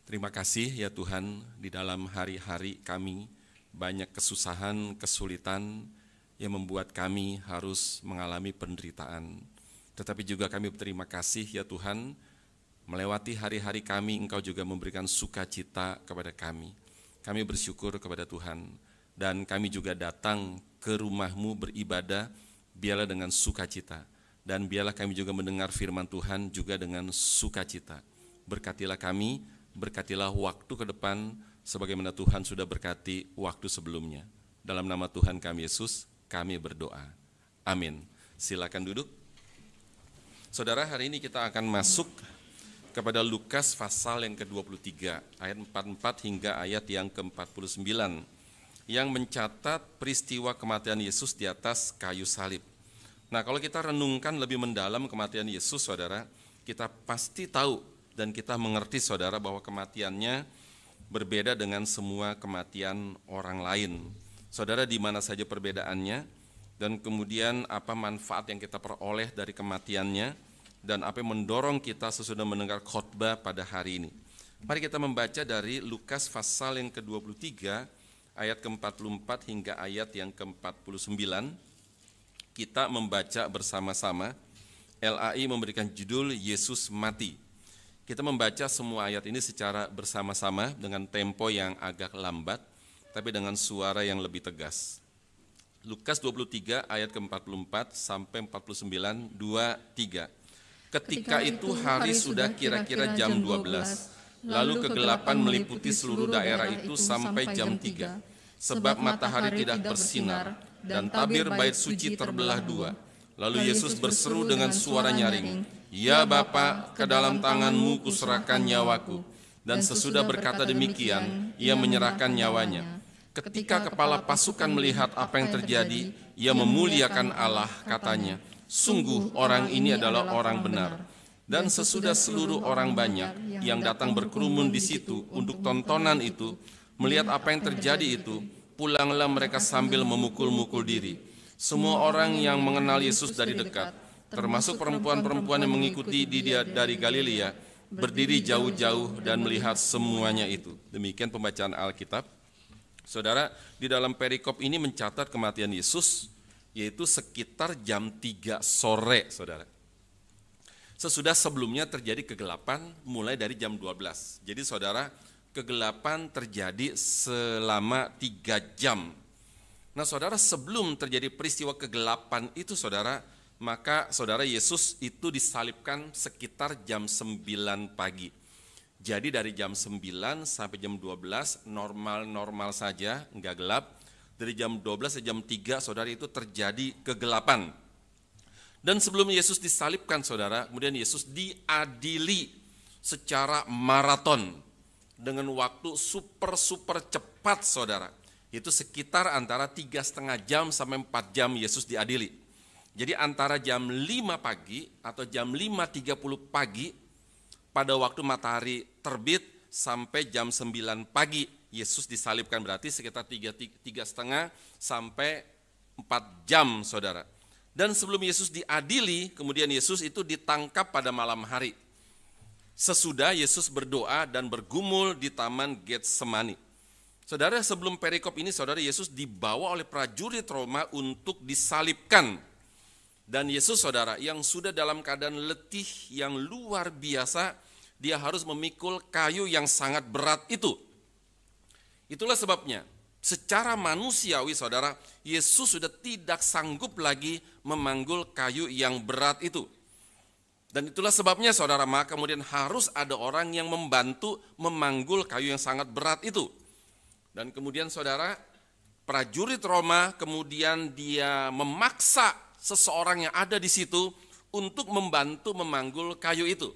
Terima kasih ya Tuhan, di dalam hari-hari kami banyak kesusahan, kesulitan yang membuat kami harus mengalami penderitaan. Tetapi juga kami berterima kasih ya Tuhan, melewati hari-hari kami Engkau juga memberikan sukacita kepada kami. Kami bersyukur kepada Tuhan dan kami juga datang ke rumah-Mu beribadah biarlah dengan sukacita. Dan biarlah kami juga mendengar firman Tuhan juga dengan sukacita. Berkatilah kami, berkatilah waktu ke depan sebagaimana Tuhan sudah berkati waktu sebelumnya. Dalam nama Tuhan kami Yesus, kami berdoa. Amin. Silakan duduk. Saudara, hari ini kita akan masuk kepada Lukas pasal yang ke-23, ayat 44 hingga ayat yang ke-49, yang mencatat peristiwa kematian Yesus di atas kayu salib. Nah, kalau kita renungkan lebih mendalam kematian Yesus, saudara, kita pasti tahu dan kita mengerti, saudara, bahwa kematiannya berbeda dengan semua kematian orang lain. Saudara, di mana saja perbedaannya, dan kemudian apa manfaat yang kita peroleh dari kematiannya, dan apa yang mendorong kita sesudah mendengar khotbah pada hari ini. Mari kita membaca dari Lukas pasal yang ke-23, ayat ke-44 hingga ayat yang ke-49. Kita membaca bersama-sama. LAI memberikan judul Yesus Mati. Kita membaca semua ayat ini secara bersama-sama dengan tempo yang agak lambat, tapi dengan suara yang lebih tegas. Lukas 23 ayat ke-44 sampai 49, 2, 3. Ketika itu hari sudah kira-kira jam 12, lalu kegelapan meliputi seluruh daerah itu sampai jam 3, sebab matahari tidak bersinar, dan tabir bait suci terbelah dua. Lalu Yesus berseru dengan suara nyaring, "Ya Bapa, ke dalam tangan-Mu kuserahkan nyawaku." Dan sesudah berkata demikian, Ia menyerahkan nyawanya. Ketika kepala pasukan melihat apa yang terjadi, ia memuliakan Allah, katanya, "Sungguh orang ini adalah orang benar." Dan sesudah seluruh orang banyak yang datang berkerumun di situ untuk tontonan itu, melihat apa yang terjadi itu, pulanglah mereka sambil memukul-mukul diri. Semua orang yang mengenal Yesus dari dekat, termasuk perempuan-perempuan yang mengikuti dia dari Galilea, berdiri jauh-jauh dan melihat semuanya itu. Demikian pembacaan Alkitab. Saudara, di dalam perikop ini mencatat kematian Yesus, yaitu sekitar jam 3 sore, saudara. Sesudah sebelumnya terjadi kegelapan mulai dari jam 12. Jadi saudara, kegelapan terjadi selama 3 jam. Nah saudara, sebelum terjadi peristiwa kegelapan itu saudara, maka saudara Yesus itu disalibkan sekitar jam 9 pagi. Jadi dari jam 9 sampai jam 12 normal-normal saja, enggak gelap. Dari jam 12 sampai jam 3 saudara itu terjadi kegelapan. Dan sebelum Yesus disalibkan saudara, kemudian Yesus diadili secara maraton dengan waktu super cepat saudara. Itu sekitar antara 3,5 jam sampai 4 jam Yesus diadili. Jadi antara jam 5 pagi atau jam 5.30 pagi pada waktu matahari terbit sampai jam 9 pagi Yesus disalibkan, berarti sekitar 3,5 sampai 4 jam saudara. Dan sebelum Yesus diadili, kemudian Yesus itu ditangkap pada malam hari. Sesudah Yesus berdoa dan bergumul di taman Getsemani. Saudara, sebelum perikop ini saudara, Yesus dibawa oleh prajurit Roma untuk disalibkan. Dan Yesus saudara yang sudah dalam keadaan letih yang luar biasa, dia harus memikul kayu yang sangat berat itu. Itulah sebabnya secara manusiawi saudara, Yesus sudah tidak sanggup lagi memanggul kayu yang berat itu. Dan itulah sebabnya saudara, maka kemudian harus ada orang yang membantu memanggul kayu yang sangat berat itu. Dan kemudian saudara, prajurit Roma kemudian dia memaksa seseorang yang ada di situ untuk membantu memanggul kayu itu.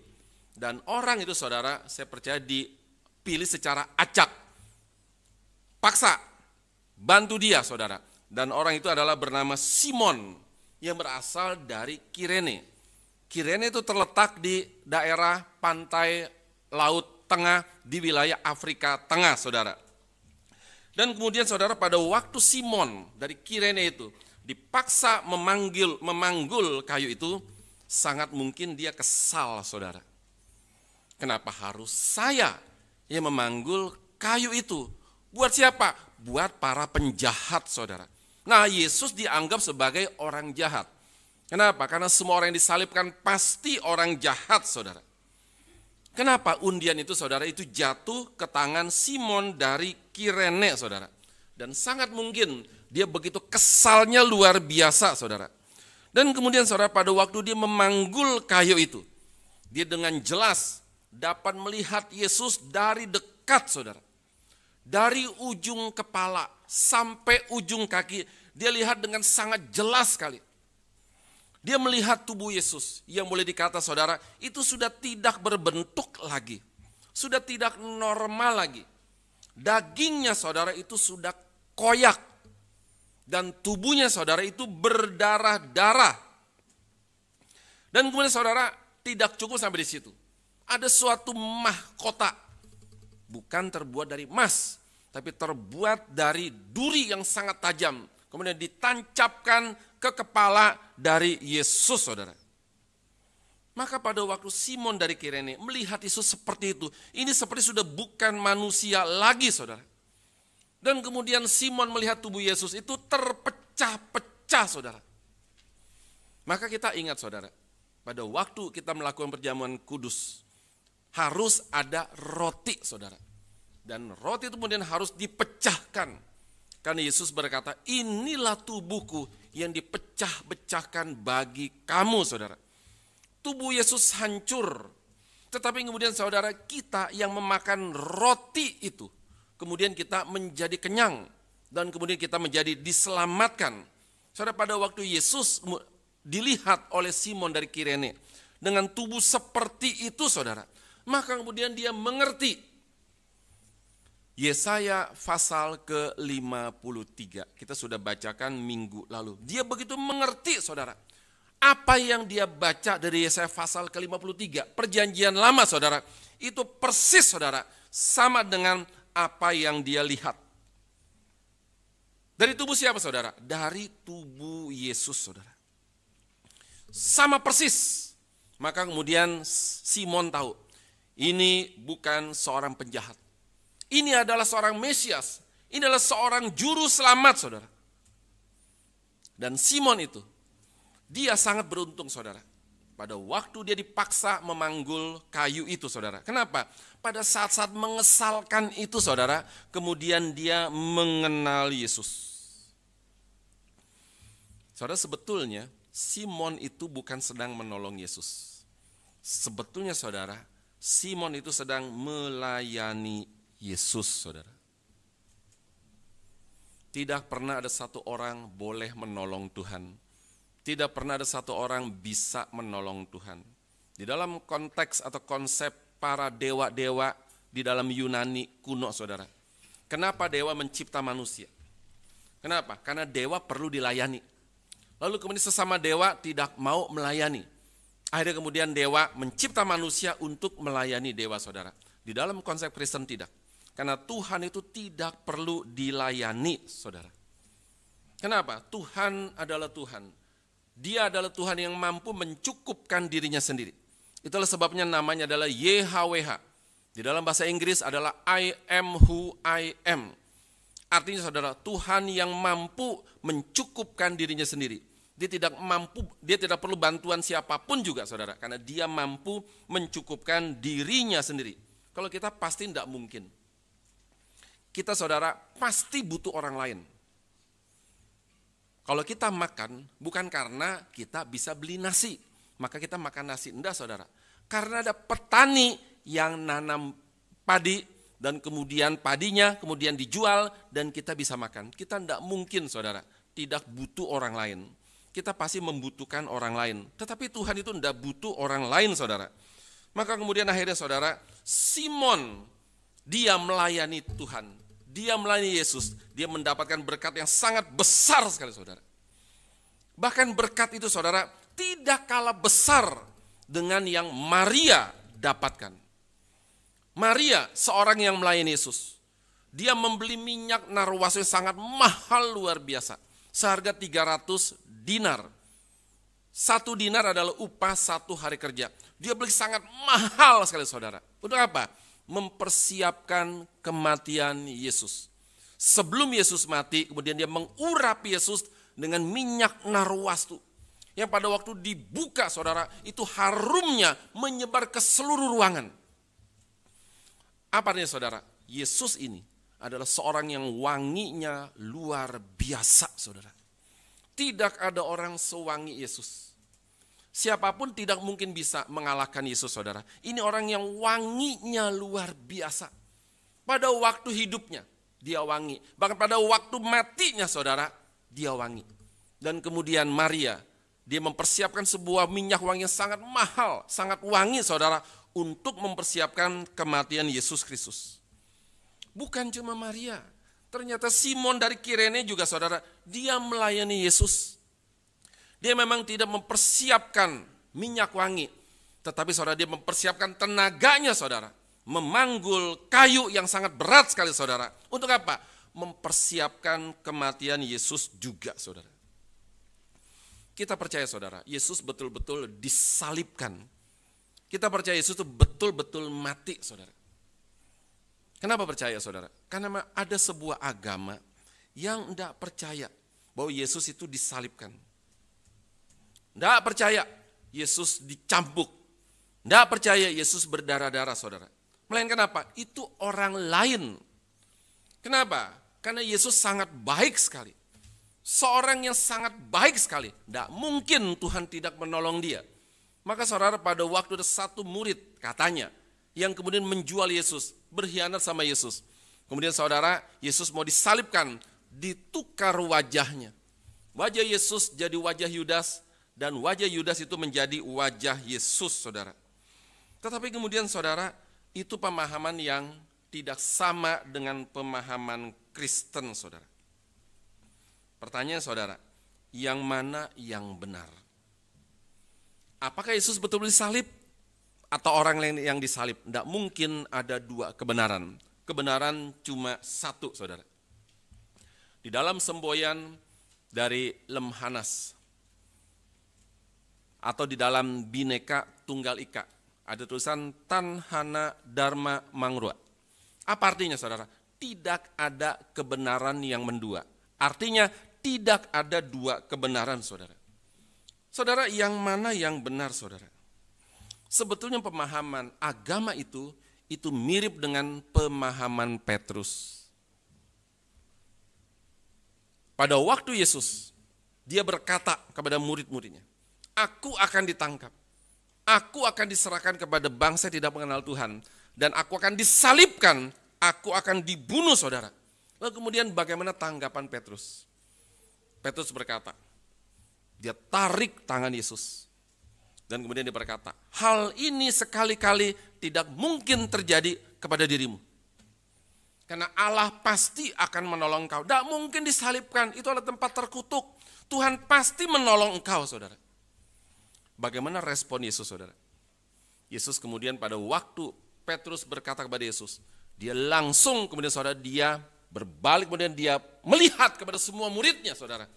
Dan orang itu saudara, saya percaya dipilih secara acak. Paksa, bantu dia saudara. Dan orang itu adalah bernama Simon yang berasal dari Kirene. Kirene itu terletak di daerah pantai Laut Tengah di wilayah Afrika Tengah saudara. Dan kemudian saudara, pada waktu Simon dari Kirene itu dipaksa memanggul kayu itu, sangat mungkin dia kesal saudara. Kenapa harus saya Ia memanggul kayu itu. Buat siapa? Buat para penjahat, saudara. Nah, Yesus dianggap sebagai orang jahat. Kenapa? Karena semua orang yang disalibkan pasti orang jahat, saudara. Kenapa undian itu, saudara, itu jatuh ke tangan Simon dari Kirene, saudara. Dan sangat mungkin dia begitu kesalnya luar biasa, saudara. Dan kemudian, saudara, pada waktu dia memanggul kayu itu, dia dengan jelas dapat melihat Yesus dari dekat, saudara. Dari ujung kepala sampai ujung kaki, dia lihat dengan sangat jelas sekali. Dia melihat tubuh Yesus yang boleh dikata, saudara, itu sudah tidak berbentuk lagi. Sudah tidak normal lagi. Dagingnya, saudara, itu sudah koyak. Dan tubuhnya, saudara, itu berdarah-darah. Dan kemudian, saudara, tidak cukup sampai di situ. Ada suatu mahkota, bukan terbuat dari emas, tapi terbuat dari duri yang sangat tajam. Kemudian ditancapkan ke kepala dari Yesus, saudara. Maka pada waktu Simon dari Kirene melihat Yesus seperti itu, ini seperti sudah bukan manusia lagi, saudara. Dan kemudian Simon melihat tubuh Yesus itu terpecah-pecah, saudara. Maka kita ingat, saudara, pada waktu kita melakukan perjamuan kudus, harus ada roti, saudara. Dan roti itu kemudian harus dipecahkan. Karena Yesus berkata, inilah tubuhku yang dipecah-pecahkan bagi kamu, saudara. Tubuh Yesus hancur. Tetapi kemudian, saudara, kita yang memakan roti itu, kemudian kita menjadi kenyang. Dan kemudian kita menjadi diselamatkan. Saudara, pada waktu Yesus dilihat oleh Simon dari Kirene dengan tubuh seperti itu, saudara, maka kemudian dia mengerti. Yesaya pasal ke-53, kita sudah bacakan minggu lalu. Dia begitu mengerti, saudara, apa yang dia baca dari Yesaya pasal ke-53, perjanjian lama, saudara, itu persis, saudara, sama dengan apa yang dia lihat. Dari tubuh siapa, saudara? Dari tubuh Yesus, saudara. Sama persis. Maka kemudian Simon tahu, ini bukan seorang penjahat. Ini adalah seorang Mesias. Ini adalah seorang juru selamat, saudara. Dan Simon itu, dia sangat beruntung, saudara. Pada waktu dia dipaksa memanggul kayu itu, saudara. Kenapa? Pada saat-saat mengesalkan itu, saudara, kemudian dia mengenal Yesus. Saudara, sebetulnya Simon itu bukan sedang menolong Yesus. Sebetulnya, saudara, Simon itu sedang melayani Yesus, saudara. Tidak pernah ada satu orang boleh menolong Tuhan. Tidak pernah ada satu orang bisa menolong Tuhan. Di dalam konteks atau konsep para dewa-dewa di dalam Yunani kuno, saudara. Kenapa dewa mencipta manusia? Kenapa? Karena dewa perlu dilayani. Lalu kemudian sesama dewa tidak mau melayani. Akhirnya kemudian dewa mencipta manusia untuk melayani dewa, saudara. Di dalam konsep Kristen tidak. Karena Tuhan itu tidak perlu dilayani, saudara. Kenapa? Tuhan adalah Tuhan. Dia adalah Tuhan yang mampu mencukupkan dirinya sendiri. Itulah sebabnya namanya adalah YHWH. Di dalam bahasa Inggris adalah I am who I am. Artinya, saudara, Tuhan yang mampu mencukupkan dirinya sendiri. Dia tidak perlu bantuan siapapun juga, saudara. Karena dia mampu mencukupkan dirinya sendiri. Kalau kita pasti tidak mungkin. Kita, saudara, pasti butuh orang lain. Kalau kita makan, bukan karena kita bisa beli nasi, maka kita makan nasi. Enggak, saudara. Karena ada petani yang nanam padi, dan kemudian padinya kemudian dijual, dan kita bisa makan. Kita enggak mungkin, saudara, tidak butuh orang lain. Kita pasti membutuhkan orang lain. Tetapi Tuhan itu enggak butuh orang lain, saudara. Maka kemudian akhirnya, saudara, Simon, dia melayani Tuhan, dia melayani Yesus, dia mendapatkan berkat yang sangat besar sekali, saudara. Bahkan berkat itu, saudara, tidak kalah besar dengan yang Maria dapatkan. Maria, seorang yang melayani Yesus, dia membeli minyak narwastu yang sangat mahal luar biasa, seharga 300 dinar. 1 dinar adalah upah 1 hari kerja. Dia beli sangat mahal sekali, saudara. Untuk apa? mempersiapkan kematian Yesus. Sebelum Yesus mati, kemudian dia mengurap Yesus dengan minyak narwastu. Yang pada waktu dibuka, saudara, itu harumnya menyebar ke seluruh ruangan. Apa artinya, saudara? Yesus ini adalah seorang yang wanginya luar biasa, saudara. Tidak ada orang sewangi Yesus. Siapapun tidak mungkin bisa mengalahkan Yesus, saudara. Ini orang yang wanginya luar biasa. Pada waktu hidupnya, dia wangi. Bahkan pada waktu matinya, saudara, dia wangi. Dan kemudian Maria, dia mempersiapkan sebuah minyak wangi yang sangat mahal, sangat wangi, saudara, untuk mempersiapkan kematian Yesus Kristus. Bukan cuma Maria, ternyata Simon dari Kirene juga, saudara, dia melayani Yesus. Dia memang tidak mempersiapkan minyak wangi, tetapi saudara, dia mempersiapkan tenaganya, saudara, memanggul kayu yang sangat berat sekali, saudara. Untuk apa? Mempersiapkan kematian Yesus juga, saudara. Kita percaya, saudara, Yesus betul-betul disalibkan. Kita percaya Yesus itu betul-betul mati, saudara. Kenapa percaya, saudara? Karena ada sebuah agama yang tidak percaya bahwa Yesus itu disalibkan. Tidak percaya Yesus dicambuk. Tidak percaya Yesus berdarah-darah, saudara. Melainkan apa? Itu orang lain. Kenapa? Karena Yesus sangat baik sekali. Seorang yang sangat baik sekali. Tidak mungkin Tuhan tidak menolong dia. Maka saudara, pada waktu ada satu murid katanya yang kemudian menjual Yesus, berkhianat sama Yesus. Kemudian saudara, Yesus mau disalibkan, ditukar wajahnya. Wajah Yesus jadi wajah Yudas, dan wajah Yudas itu menjadi wajah Yesus, saudara. Tetapi kemudian saudara, itu pemahaman yang tidak sama dengan pemahaman Kristen, saudara. Pertanyaan, saudara, yang mana yang benar? Apakah Yesus betul-betul disalib atau orang lain yang disalib? Tidak mungkin ada dua kebenaran. Kebenaran cuma satu, saudara. Di dalam semboyan dari Lemhanas atau di dalam Bhinneka Tunggal Ika ada tulisan Tan Hana Dharma Mangrua. Apa artinya, saudara? Tidak ada kebenaran yang mendua. Artinya tidak ada dua kebenaran, saudara. Saudara, yang mana yang benar, saudara? Sebetulnya pemahaman agama itu mirip dengan pemahaman Petrus. Pada waktu Yesus, dia berkata kepada murid-muridnya, aku akan ditangkap, aku akan diserahkan kepada bangsa yang tidak mengenal Tuhan, dan aku akan disalibkan, aku akan dibunuh, saudara. Lalu kemudian bagaimana tanggapan Petrus? Petrus berkata, dia tarik tangan Yesus. Dan kemudian dia berkata, hal ini sekali-kali tidak mungkin terjadi kepada dirimu. Karena Allah pasti akan menolong engkau. Tidak mungkin disalibkan, itu adalah tempat terkutuk. Tuhan pasti menolong engkau, saudara. Bagaimana respon Yesus, saudara? Yesus kemudian pada waktu Petrus berkata kepada Yesus, dia langsung kemudian, saudara, dia berbalik, kemudian dia melihat kepada semua muridnya, saudara.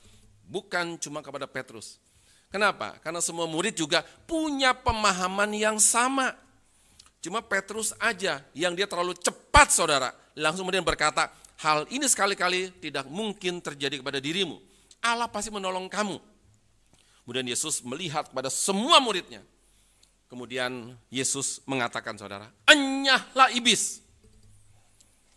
Bukan cuma kepada Petrus. Kenapa? Karena semua murid juga punya pemahaman yang sama. Cuma Petrus aja yang dia terlalu cepat, saudara. Langsung kemudian berkata, hal ini sekali-kali tidak mungkin terjadi kepada dirimu. Allah pasti menolong kamu. Kemudian Yesus melihat kepada semua muridnya. Kemudian Yesus mengatakan, saudara, enyahlah iblis.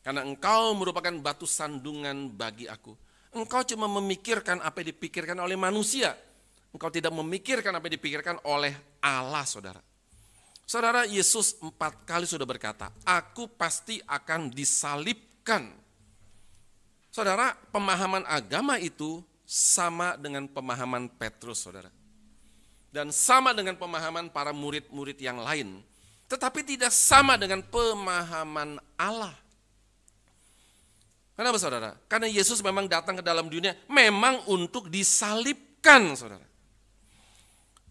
Karena engkau merupakan batu sandungan bagi aku. Engkau cuma memikirkan apa yang dipikirkan oleh manusia. Engkau tidak memikirkan apa yang dipikirkan oleh Allah, saudara. Saudara, Yesus 4 kali sudah berkata, aku pasti akan disalibkan. Saudara, pemahaman agama itu sama dengan pemahaman Petrus, saudara. Dan sama dengan pemahaman para murid-murid yang lain. Tetapi tidak sama dengan pemahaman Allah. Kenapa, saudara? Karena Yesus memang datang ke dalam dunia memang untuk disalibkan, saudara.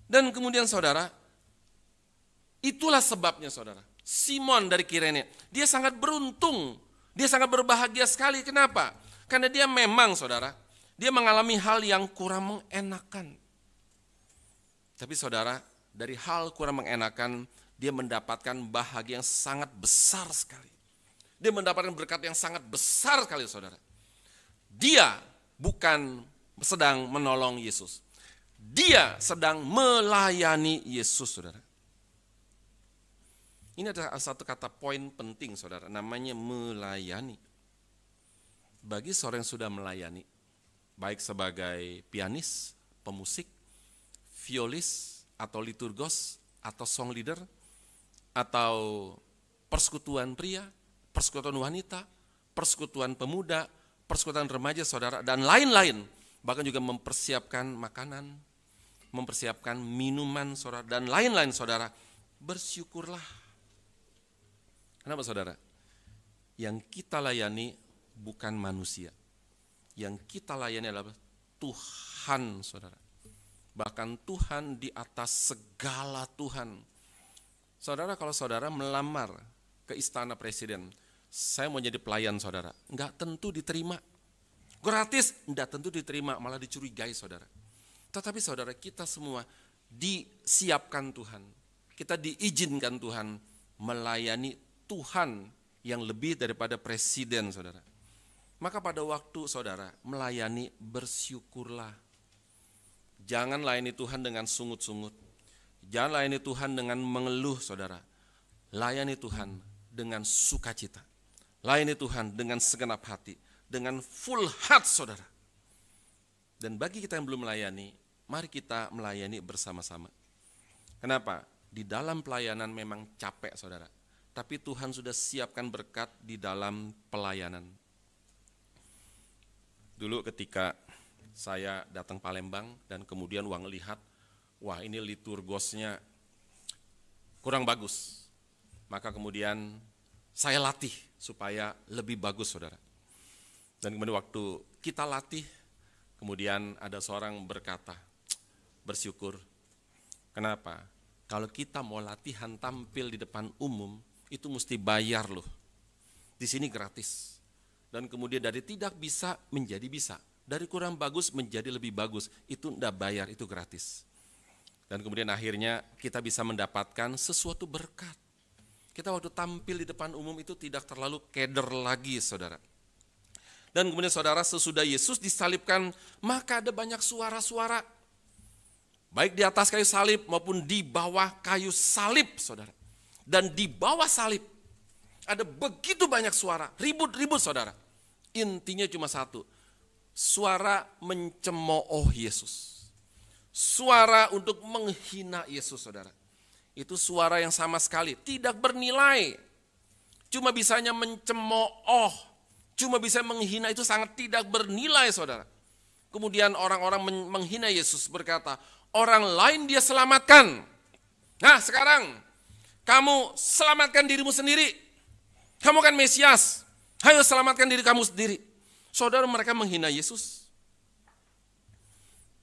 Dan kemudian, saudara, itulah sebabnya, saudara, Simon dari Kirene, dia sangat beruntung, dia sangat berbahagia sekali. Kenapa? Karena dia memang, saudara, dia mengalami hal yang kurang mengenakan. Tapi saudara, dari hal kurang mengenakan, dia mendapatkan bahagia yang sangat besar sekali. Dia mendapatkan berkat yang sangat besar sekali, saudara. Dia bukan sedang menolong Yesus. Dia sedang melayani Yesus, saudara. Ini adalah satu kata poin penting, saudara, namanya melayani. Bagi seorang yang sudah melayani, baik sebagai pianis, pemusik, violis, atau liturgos, atau song leader, atau persekutuan pria, persekutuan wanita, persekutuan pemuda, persekutuan remaja, saudara, dan lain-lain. Bahkan juga mempersiapkan makanan, mempersiapkan minuman, saudara, dan lain-lain, saudara. Bersyukurlah. Kenapa, saudara? Yang kita layani bukan manusia. Yang kita layani adalah Tuhan, saudara. Bahkan Tuhan di atas segala Tuhan. Saudara, kalau saudara melamar ke istana presiden, saya mau jadi pelayan, saudara, enggak tentu diterima. Gratis, enggak tentu diterima, malah dicurigai, saudara. Tetapi saudara, kita semua disiapkan Tuhan. Kita diizinkan Tuhan melayani Tuhan yang lebih daripada presiden, saudara. Maka pada waktu saudara melayani, bersyukurlah. Jangan layani Tuhan dengan sungut-sungut. Jangan layani Tuhan dengan mengeluh, saudara. Layani Tuhan dengan sukacita. Layani Tuhan dengan segenap hati, dengan full heart, saudara. Dan bagi kita yang belum melayani, mari kita melayani bersama-sama. Kenapa? Di dalam pelayanan memang capek, saudara. Tapi Tuhan sudah siapkan berkat di dalam pelayanan. Dulu ketika saya datang Palembang dan kemudian lihat, wah ini liturgosnya kurang bagus. Maka kemudian saya latih supaya lebih bagus, saudara. Dan kemudian waktu kita latih, kemudian ada seorang berkata, bersyukur. Kenapa? Kalau kita mau latihan tampil di depan umum, itu mesti bayar loh. Di sini gratis. Dan kemudian dari tidak bisa menjadi bisa. Dari kurang bagus menjadi lebih bagus. Itu enggak bayar, itu gratis. Dan kemudian akhirnya kita bisa mendapatkan sesuatu berkat. Kita waktu tampil di depan umum itu tidak terlalu keder lagi, saudara. Dan kemudian saudara, sesudah Yesus disalibkan, maka ada banyak suara-suara. Baik di atas kayu salib maupun di bawah kayu salib, saudara. Dan di bawah salib ada begitu banyak suara, ribut-ribut, saudara. Intinya cuma satu, suara mencemooh Yesus. Suara untuk menghina Yesus, saudara. Itu suara yang sama sekali tidak bernilai. Cuma bisanya mencemooh, cuma bisa menghina, itu sangat tidak bernilai, saudara. Kemudian orang-orang menghina Yesus, berkata, orang lain dia selamatkan. Nah sekarang, kamu selamatkan dirimu sendiri. Kamu kan Mesias. Ayo selamatkan diri kamu sendiri. Saudara, mereka menghina Yesus.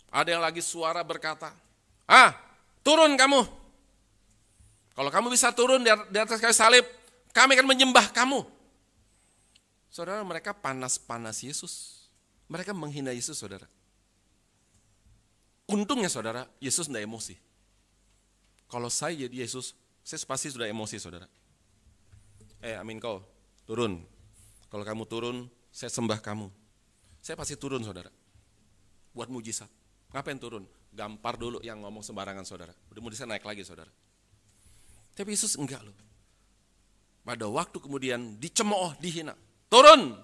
Ada yang lagi suara berkata, turun kamu. Kalau kamu bisa turun di atas kayu salib, kami akan menyembah kamu. Saudara, mereka panas-panas Yesus. Mereka menghina Yesus, saudara. Untungnya, saudara, Yesus tidak emosi. Kalau saya jadi Yesus, saya pasti sudah emosi, saudara. Amin kau, turun. Kalau kamu turun, saya sembah kamu. Saya pasti turun, saudara. Buat mujizat. Ngapain turun? Gampar dulu yang ngomong sembarangan, saudara. Udah mujizat naik lagi, saudara. Tapi Yesus enggak loh. Pada waktu kemudian dicemooh, dihina. Turun.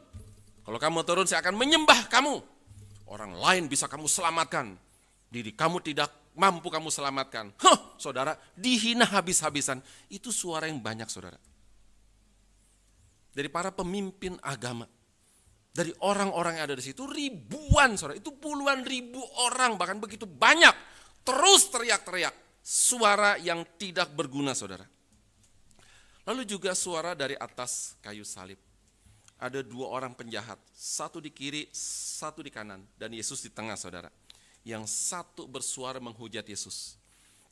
Kalau kamu turun, saya akan menyembah kamu. Orang lain bisa kamu selamatkan. Diri kamu tidak mampu kamu selamatkan. Saudara, dihina habis-habisan. Itu suara yang banyak, saudara. Dari para pemimpin agama. Dari orang-orang yang ada di situ, ribuan, saudara. Itu puluhan ribu orang, bahkan begitu banyak. Terus teriak-teriak. Suara yang tidak berguna, saudara. Lalu juga suara dari atas kayu salib. Ada dua orang penjahat. Satu di kiri, satu di kanan. Dan Yesus di tengah, saudara. Yang satu bersuara menghujat Yesus.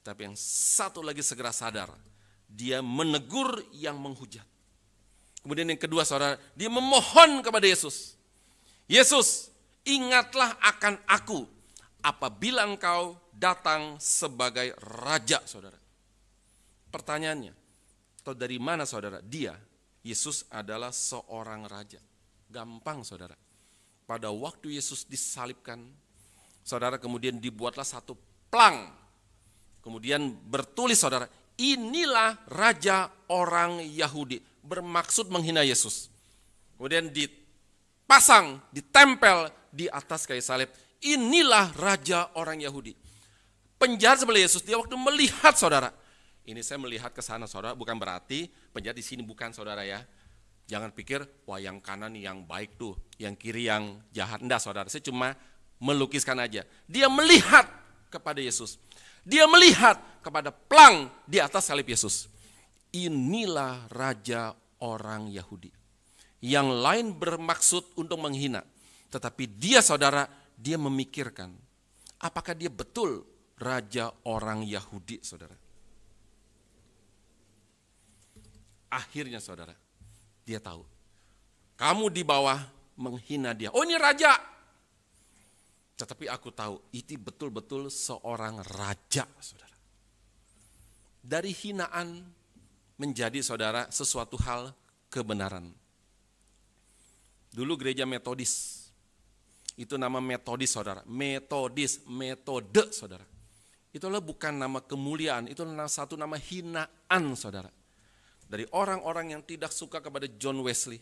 Tapi yang satu lagi segera sadar. Dia menegur yang menghujat. Kemudian yang kedua, saudara, dia memohon kepada Yesus. Yesus, ingatlah akan aku apabila engkau datang sebagai raja, saudara. Pertanyaannya, atau dari mana saudara? Yesus adalah seorang raja. Gampang saudara. Pada waktu Yesus disalibkan, saudara, kemudian dibuatlah satu plang. Kemudian bertulis saudara, inilah raja orang Yahudi. Bermaksud menghina Yesus. Kemudian dipasang, ditempel di atas kayu salib. Inilah raja orang Yahudi. Penjahat sebelah Yesus, dia waktu melihat saudara. Ini saya melihat ke sana saudara, bukan berarti penjahat di sini bukan saudara ya. Jangan pikir, wah yang kanan yang baik tuh, yang kiri yang jahat. Enggak saudara, saya cuma melukiskan aja. Dia melihat kepada Yesus. Dia melihat kepada plang di atas salib Yesus. Inilah raja orang Yahudi. Yang lain bermaksud untuk menghina. Tetapi dia saudara, dia memikirkan. Apakah dia betul raja orang Yahudi saudara? Akhirnya saudara, dia tahu. Kamu di bawah menghina dia. Oh ini raja. Tetapi aku tahu itu betul-betul seorang raja saudara. Dari hinaan menjadi saudara sesuatu hal kebenaran. Dulu gereja Metodis. Itu nama Metodis saudara. Metodis, metode saudara. Itulah bukan nama kemuliaan, itu satu nama hinaan saudara. Dari orang-orang yang tidak suka kepada John Wesley.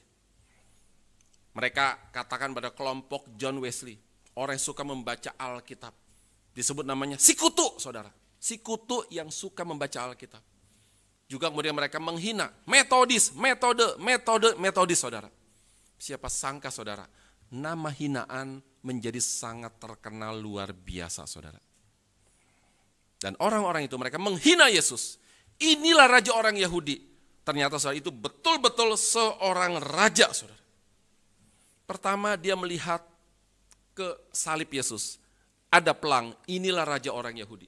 Mereka katakan pada kelompok John Wesley, orang yang suka membaca Alkitab. Disebut namanya sikutu, saudara. Sikutu yang suka membaca Alkitab. Juga kemudian mereka menghina Metodis, Metodis, saudara. Siapa sangka, saudara, nama hinaan menjadi sangat terkenal luar biasa, saudara. Dan orang-orang itu mereka menghina Yesus. Inilah raja orang Yahudi. Ternyata saudara itu betul-betul seorang raja saudara. Pertama dia melihat ke salib Yesus. Ada pelang, inilah raja orang Yahudi.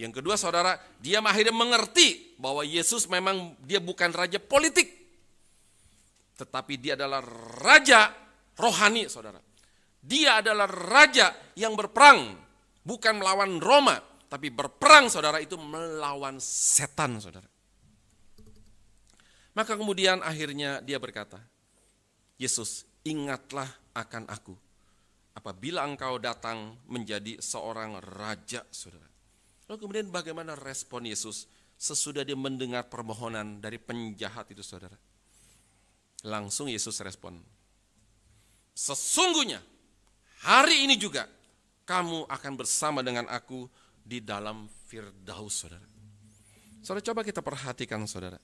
Yang kedua saudara, dia akhirnya mengerti bahwa Yesus memang dia bukan raja politik. Tetapi dia adalah raja rohani saudara. Dia adalah raja yang berperang. Bukan melawan Roma, tapi berperang saudara itu melawan setan saudara. Maka kemudian akhirnya dia berkata, Yesus, ingatlah akan aku apabila engkau datang menjadi seorang raja, saudara. Lalu kemudian bagaimana respon Yesus sesudah dia mendengar permohonan dari penjahat itu, saudara? Langsung Yesus respon, sesungguhnya hari ini juga kamu akan bersama dengan aku di dalam Firdaus, saudara. Saudara, coba kita perhatikan, saudara.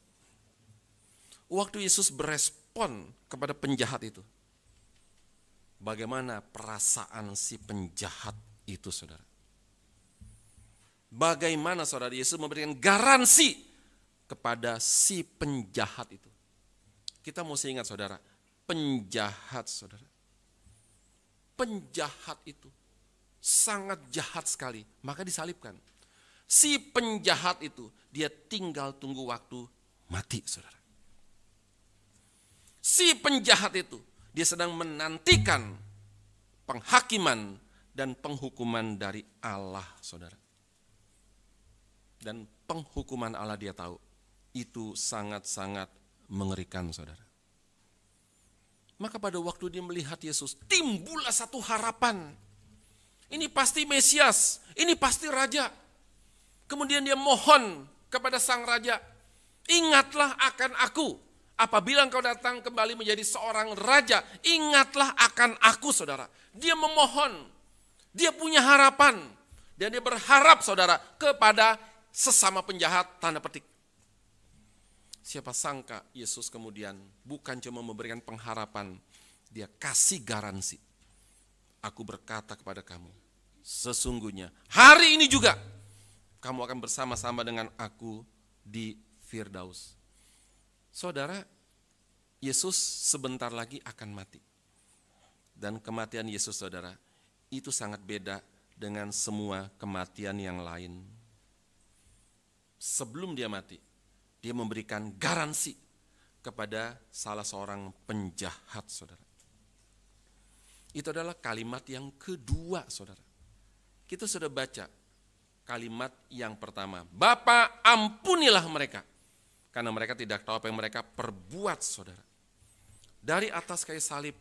Waktu Yesus berespon kepada penjahat itu, bagaimana perasaan si penjahat itu, saudara? Bagaimana saudara Yesus memberikan garansi kepada si penjahat itu? Kita mesti ingat saudara, penjahat saudara. Penjahat itu sangat jahat sekali, maka disalibkan. Si penjahat itu dia tinggal tunggu waktu mati, saudara. Si penjahat itu dia sedang menantikan penghakiman dan penghukuman dari Allah, saudara. Dan penghukuman Allah dia tahu, itu sangat-sangat mengerikan, saudara. Maka pada waktu dia melihat Yesus, timbullah satu harapan. Ini pasti Mesias, ini pasti Raja. Kemudian dia mohon kepada sang Raja, ingatlah akan aku. Apabila engkau datang kembali menjadi seorang raja, ingatlah akan aku, saudara. Dia memohon, dia punya harapan. Dan dia berharap, saudara, kepada sesama penjahat, tanda petik. Siapa sangka Yesus kemudian bukan cuma memberikan pengharapan, dia kasih garansi. Aku berkata kepada kamu, sesungguhnya hari ini juga kamu akan bersama-sama dengan aku di Firdaus. Saudara, Yesus sebentar lagi akan mati. Dan kematian Yesus, saudara, itu sangat beda dengan semua kematian yang lain. Sebelum dia mati, dia memberikan garansi kepada salah seorang penjahat, saudara. Itu adalah kalimat yang kedua, saudara. Kita sudah baca kalimat yang pertama. Bapa, ampunilah mereka, karena mereka tidak tahu apa yang mereka perbuat, saudara. Dari atas kayu salib,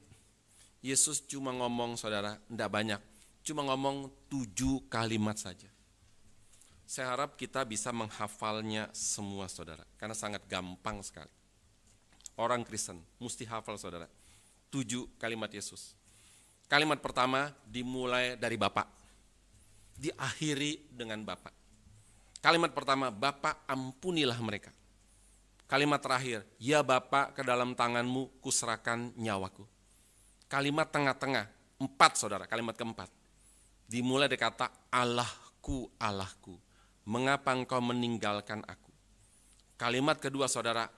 Yesus cuma ngomong, saudara, tidak banyak. Cuma ngomong 7 kalimat saja. Saya harap kita bisa menghafalnya semua, saudara, karena sangat gampang sekali. Orang Kristen mesti hafal, saudara, 7 kalimat Yesus. Kalimat pertama dimulai dari Bapa, diakhiri dengan Bapa. Kalimat pertama, Bapa, ampunilah mereka. Kalimat terakhir, ya Bapa, ke dalam tanganmu kuserahkan nyawaku. Kalimat tengah-tengah, 4, saudara, kalimat keempat, dimulai dari kata Allahku, Allahku, mengapa engkau meninggalkan aku. Kalimat kedua, saudara,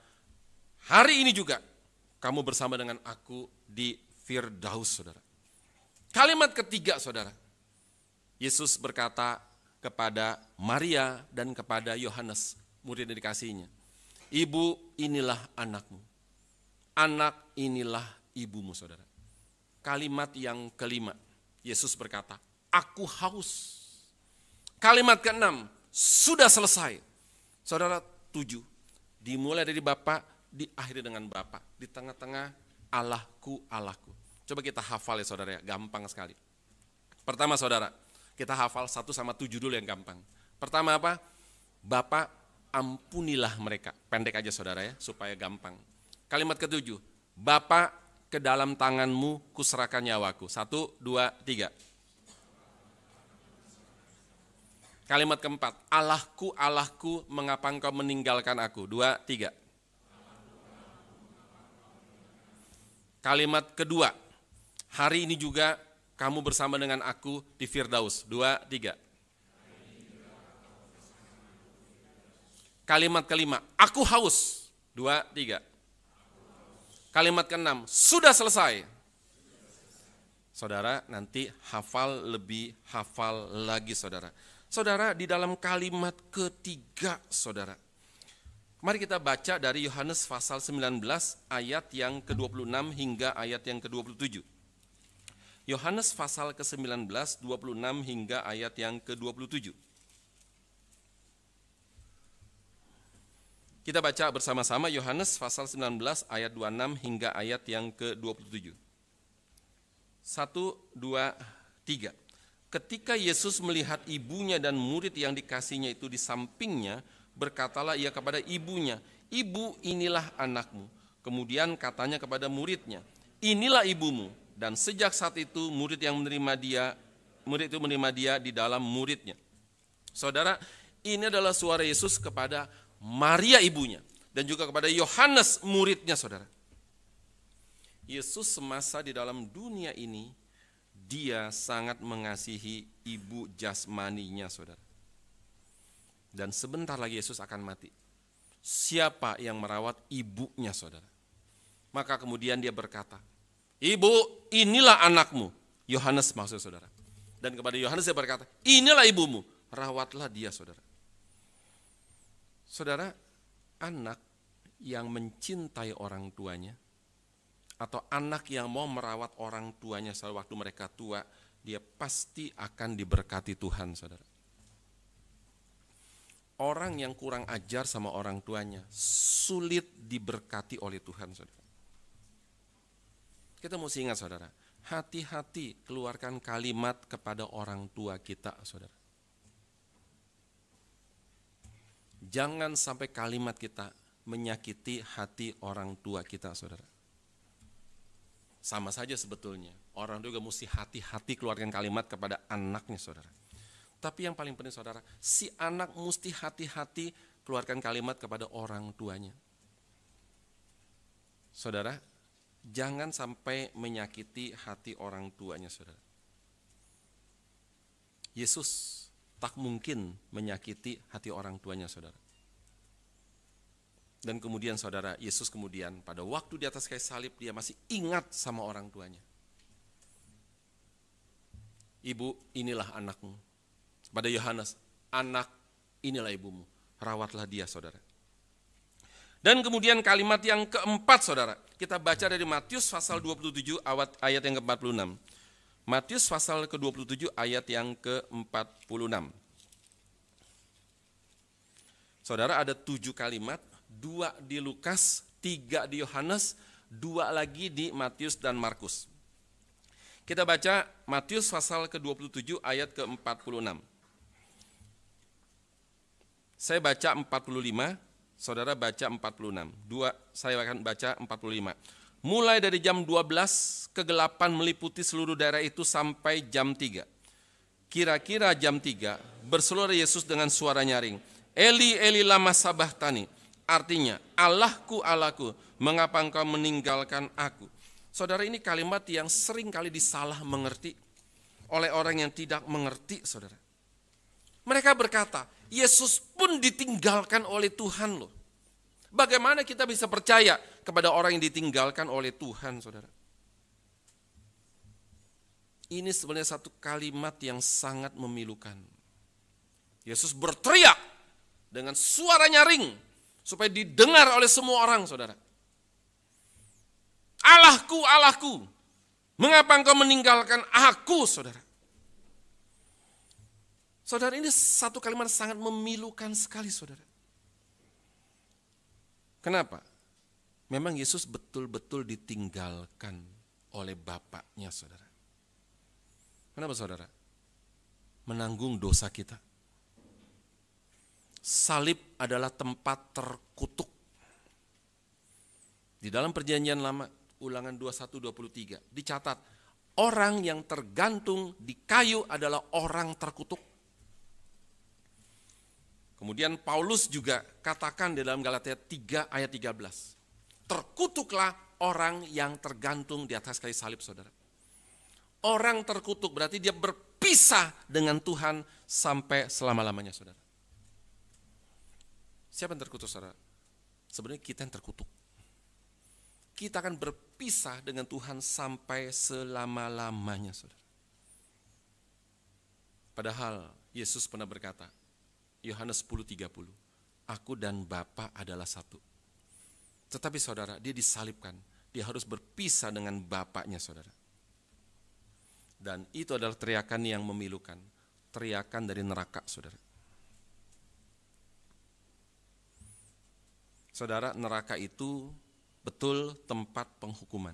hari ini juga kamu bersama dengan aku di Firdaus, saudara. Kalimat ketiga, saudara, Yesus berkata kepada Maria dan kepada Yohanes, murid yang dikasihinya, Ibu, inilah anakmu. Anak, inilah ibumu, saudara. Kalimat yang kelima, Yesus berkata, aku haus. Kalimat keenam, sudah selesai. Saudara, 7. Dimulai dari Bapa, diakhiri dengan Bapa. Di tengah-tengah, Allahku, Allahku. Coba kita hafal ya, saudara, ya, gampang sekali. Pertama, saudara, kita hafal 1 sama 7 dulu yang gampang. Pertama apa? Bapa, ampunilah mereka. Pendek aja, saudara, ya, supaya gampang. Kalimat ke-7, Bapa, ke dalam tanganmu kuserahkan nyawaku. 1, 2, 3. Kalimat keempat, Allahku, Allahku, mengapa engkau meninggalkan aku. 2, 3. Kalimat kedua, hari ini juga kamu bersama dengan aku di Firdaus. 2, 3. Kalimat kelima, aku haus. 2, 3. Kalimat keenam, sudah selesai. Saudara, nanti lebih hafal lagi, saudara. Saudara, di dalam kalimat ketiga, saudara, mari kita baca dari Yohanes pasal 19 ayat yang ke-26 hingga ayat yang ke-27. Yohanes pasal ke-19, 26 hingga ayat yang ke-27. Kita baca bersama-sama Yohanes pasal 19 ayat 26 hingga ayat yang ke-27. 1, 2, 3. Ketika Yesus melihat ibunya dan murid yang dikasihnya itu di sampingnya, berkatalah ia kepada ibunya, Ibu, inilah anakmu. Kemudian katanya kepada muridnya, inilah ibumu. Dan sejak saat itu murid itu menerima dia di dalam muridnya. Saudara, ini adalah suara Yesus kepada Maria ibunya dan juga kepada Yohanes muridnya, saudara. Yesus semasa di dalam dunia ini, dia sangat mengasihi ibu jasmaninya, saudara. Dan sebentar lagi Yesus akan mati. Siapa yang merawat ibunya, saudara? Maka kemudian dia berkata, Ibu, inilah anakmu. Yohanes maksud, saudara. Dan kepada Yohanes dia berkata, inilah ibumu, rawatlah dia, saudara. Saudara, anak yang mencintai orang tuanya, atau anak yang mau merawat orang tuanya sewaktu mereka tua, dia pasti akan diberkati Tuhan, saudara. Orang yang kurang ajar sama orang tuanya, sulit diberkati oleh Tuhan, saudara. Kita mesti ingat, saudara, hati-hati keluarkan kalimat kepada orang tua kita, saudara. Jangan sampai kalimat kita menyakiti hati orang tua kita, saudara. Sama saja sebetulnya, orang juga mesti hati-hati keluarkan kalimat kepada anaknya, saudara. Tapi yang paling penting, saudara, si anak mesti hati-hati keluarkan kalimat kepada orang tuanya. Saudara, jangan sampai menyakiti hati orang tuanya, saudara. Yesus tak mungkin menyakiti hati orang tuanya, saudara. Dan kemudian, saudara, Yesus kemudian pada waktu di atas kayu salib, dia masih ingat sama orang tuanya. Ibu, inilah anakmu. Pada Yohanes, anak, inilah ibumu. Rawatlah dia, saudara. Dan kemudian kalimat yang keempat, saudara, kita baca dari Matius pasal 27 ayat yang ke-46. Matius pasal ke-27 ayat yang ke-46. Saudara, ada 7 kalimat, 2 di Lukas, 3 di Yohanes, 2 lagi di Matius dan Markus. Kita baca Matius pasal ke-27 ayat ke-46. Saya baca 45, saudara baca 46. Saya akan baca 45. Mulai dari jam 12, kegelapan meliputi seluruh daerah itu sampai jam 3. Kira-kira jam 3, berseru Yesus dengan suara nyaring, Eli, Eli lama sabachthani. Artinya, Allahku, Allahku, mengapa engkau meninggalkan aku? Saudara, ini kalimat yang sering kali disalah mengerti oleh orang yang tidak mengerti, saudara. Mereka berkata, Yesus pun ditinggalkan oleh Tuhan loh. Bagaimana kita bisa percaya kepada orang yang ditinggalkan oleh Tuhan, saudara? Ini sebenarnya satu kalimat yang sangat memilukan. Yesus berteriak dengan suara nyaring supaya didengar oleh semua orang, saudara. Allahku, Allahku, mengapa engkau meninggalkan aku, saudara? Saudara, ini satu kalimat sangat memilukan sekali, saudara. Kenapa? Memang Yesus betul-betul ditinggalkan oleh Bapaknya, saudara. Kenapa, saudara? Menanggung dosa kita. Salib adalah tempat terkutuk. Di dalam perjanjian lama, Ulangan 21-23, dicatat, orang yang tergantung di kayu adalah orang terkutuk. Kemudian Paulus juga katakan di dalam Galatia 3 ayat 13. Terkutuklah orang yang tergantung di atas kayu salib, saudara. Orang terkutuk berarti dia berpisah dengan Tuhan sampai selama-lamanya, saudara. Siapa yang terkutuk, saudara? Sebenarnya kita yang terkutuk. Kita akan berpisah dengan Tuhan sampai selama-lamanya, saudara. Padahal Yesus pernah berkata, Yohanes 10:30, aku dan Bapa adalah satu. Tetapi saudara, dia disalibkan, dia harus berpisah dengan Bapaknya, saudara. Dan itu adalah teriakan yang memilukan, teriakan dari neraka, saudara. Saudara, neraka itu betul tempat penghukuman.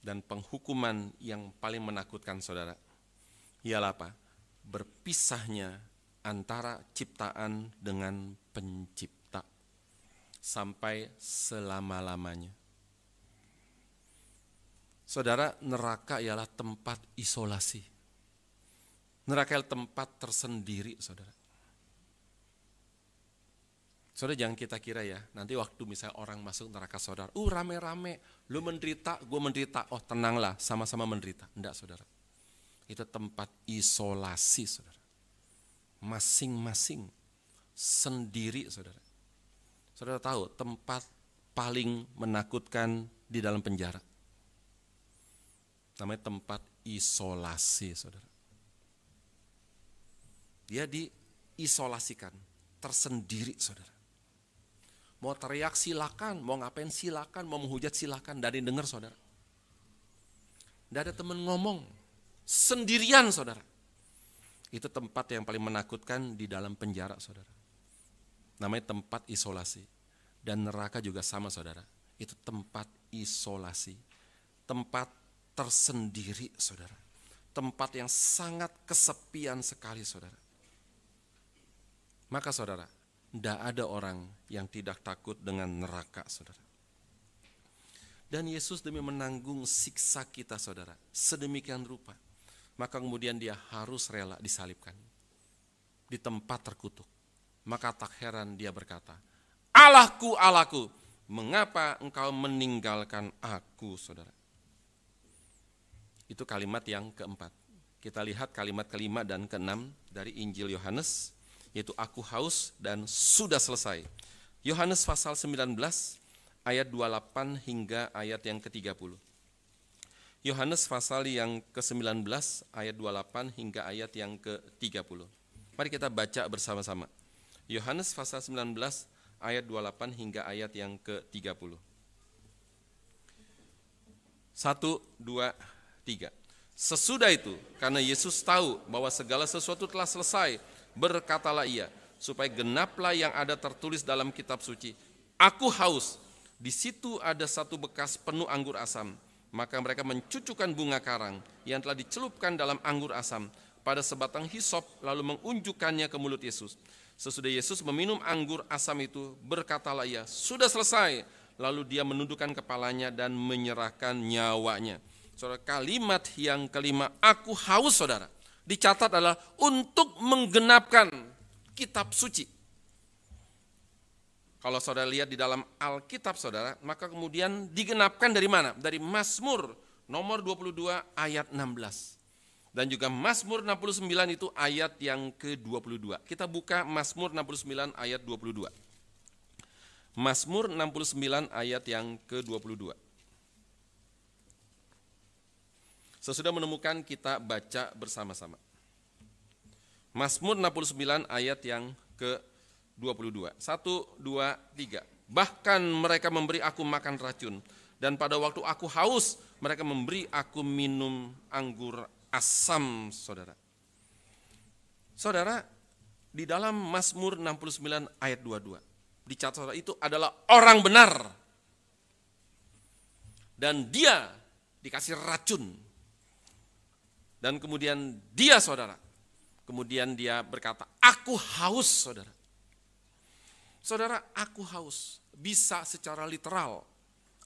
Dan penghukuman yang paling menakutkan, saudara, ialah apa? Berpisahnya antara ciptaan dengan pencipta sampai selama-lamanya. Saudara, neraka ialah tempat isolasi. Neraka adalah tempat tersendiri, saudara. Saudara, jangan kita kira ya, nanti waktu misalnya orang masuk neraka, saudara, rame-rame, lu menderita, gue menderita, oh tenanglah, sama-sama menderita. Enggak, saudara. Itu tempat isolasi, saudara. Masing-masing, sendiri, saudara. Saudara tahu, tempat paling menakutkan di dalam penjara. Namanya tempat isolasi, saudara. Dia diisolasikan, tersendiri, saudara. Mau teriak silakan, mau ngapain silakan, mau menghujat silakan, tidak ada yang dengar, saudara. Tidak ada teman ngomong, sendirian, saudara. Itu tempat yang paling menakutkan di dalam penjara, saudara. Namanya tempat isolasi. Dan neraka juga sama, saudara. Itu tempat isolasi, tempat tersendiri, saudara. Tempat yang sangat kesepian sekali, saudara. Maka saudara, tidak ada orang yang tidak takut dengan neraka, saudara. Dan Yesus demi menanggung siksa kita, saudara, sedemikian rupa, maka kemudian dia harus rela disalibkan di tempat terkutuk. Maka tak heran dia berkata, Allahku, Allahku, mengapa engkau meninggalkan aku, saudara? Itu kalimat yang keempat. Kita lihat kalimat kelima dan keenam dari Injil Yohanes, yaitu aku haus dan sudah selesai. Yohanes pasal 19 ayat 28 hingga ayat yang ke-30. Yohanes pasal yang ke-19 ayat 28 hingga ayat yang ke-30. Mari kita baca bersama-sama. Yohanes pasal 19 ayat 28 hingga ayat yang ke-30. 1, 2, 3. Sesudah itu, karena Yesus tahu bahwa segala sesuatu telah selesai, berkatalah ia, supaya genaplah yang ada tertulis dalam kitab suci. Aku haus. Di situ ada satu bekas penuh anggur asam. Maka mereka mencucukkan bunga karang yang telah dicelupkan dalam anggur asam pada sebatang hisop, lalu mengunjukkannya ke mulut Yesus. Sesudah Yesus meminum anggur asam itu, berkatalah ia, sudah selesai. Lalu dia menundukkan kepalanya dan menyerahkan nyawanya. Saudara, kalimat yang kelima, aku haus, saudara, dicatat adalah untuk menggenapkan kitab suci. Kalau saudara lihat di dalam Alkitab saudara, maka kemudian digenapkan dari mana? Dari Mazmur nomor 22 ayat 16. Dan juga Mazmur 69 itu ayat yang ke-22. Kita buka Mazmur 69 ayat 22. Mazmur 69 ayat yang ke-22. Sesudah menemukan, kita baca bersama-sama. Mazmur 69 ayat yang ke-22. 1, 2, 3. Bahkan mereka memberi aku makan racun, dan pada waktu aku haus, mereka memberi aku minum anggur asam, saudara. Saudara, di dalam Mazmur 69 ayat 22, dicatat itu adalah orang benar. Dan dia dikasih racun. Dan kemudian dia, saudara, kemudian dia berkata, aku haus, saudara. Saudara, aku haus, bisa secara literal.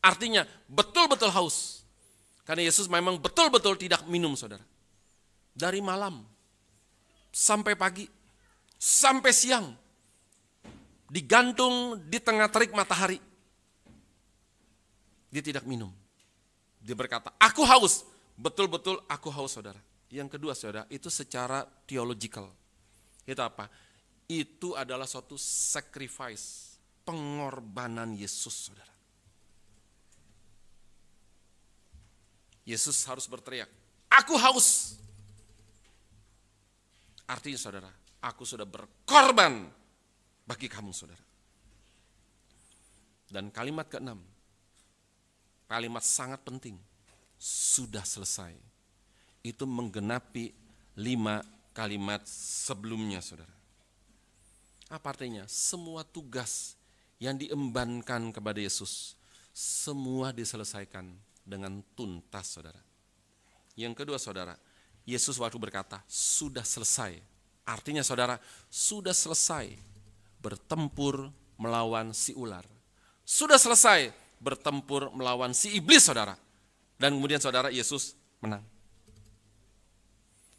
Artinya betul-betul haus. Karena Yesus memang betul-betul tidak minum, saudara. Dari malam sampai pagi, sampai siang, digantung di tengah terik matahari. Dia tidak minum. Dia berkata, aku haus, betul-betul aku haus, saudara. Yang kedua, saudara, itu secara theological. Itu apa? Itu adalah suatu sacrifice, pengorbanan Yesus, saudara. Yesus harus berteriak, aku haus. Artinya, saudara, aku sudah berkorban bagi kamu, saudara. Dan kalimat ke-6, kalimat sangat penting, sudah selesai. Itu menggenapi 5 kalimat sebelumnya, saudara. Apa artinya? Semua tugas yang diembankan kepada Yesus, semua diselesaikan dengan tuntas, saudara. Yang kedua, saudara, Yesus waktu berkata, sudah selesai. Artinya, saudara, sudah selesai bertempur melawan si ular. Sudah selesai bertempur melawan si iblis, saudara. Dan kemudian, saudara, Yesus menang.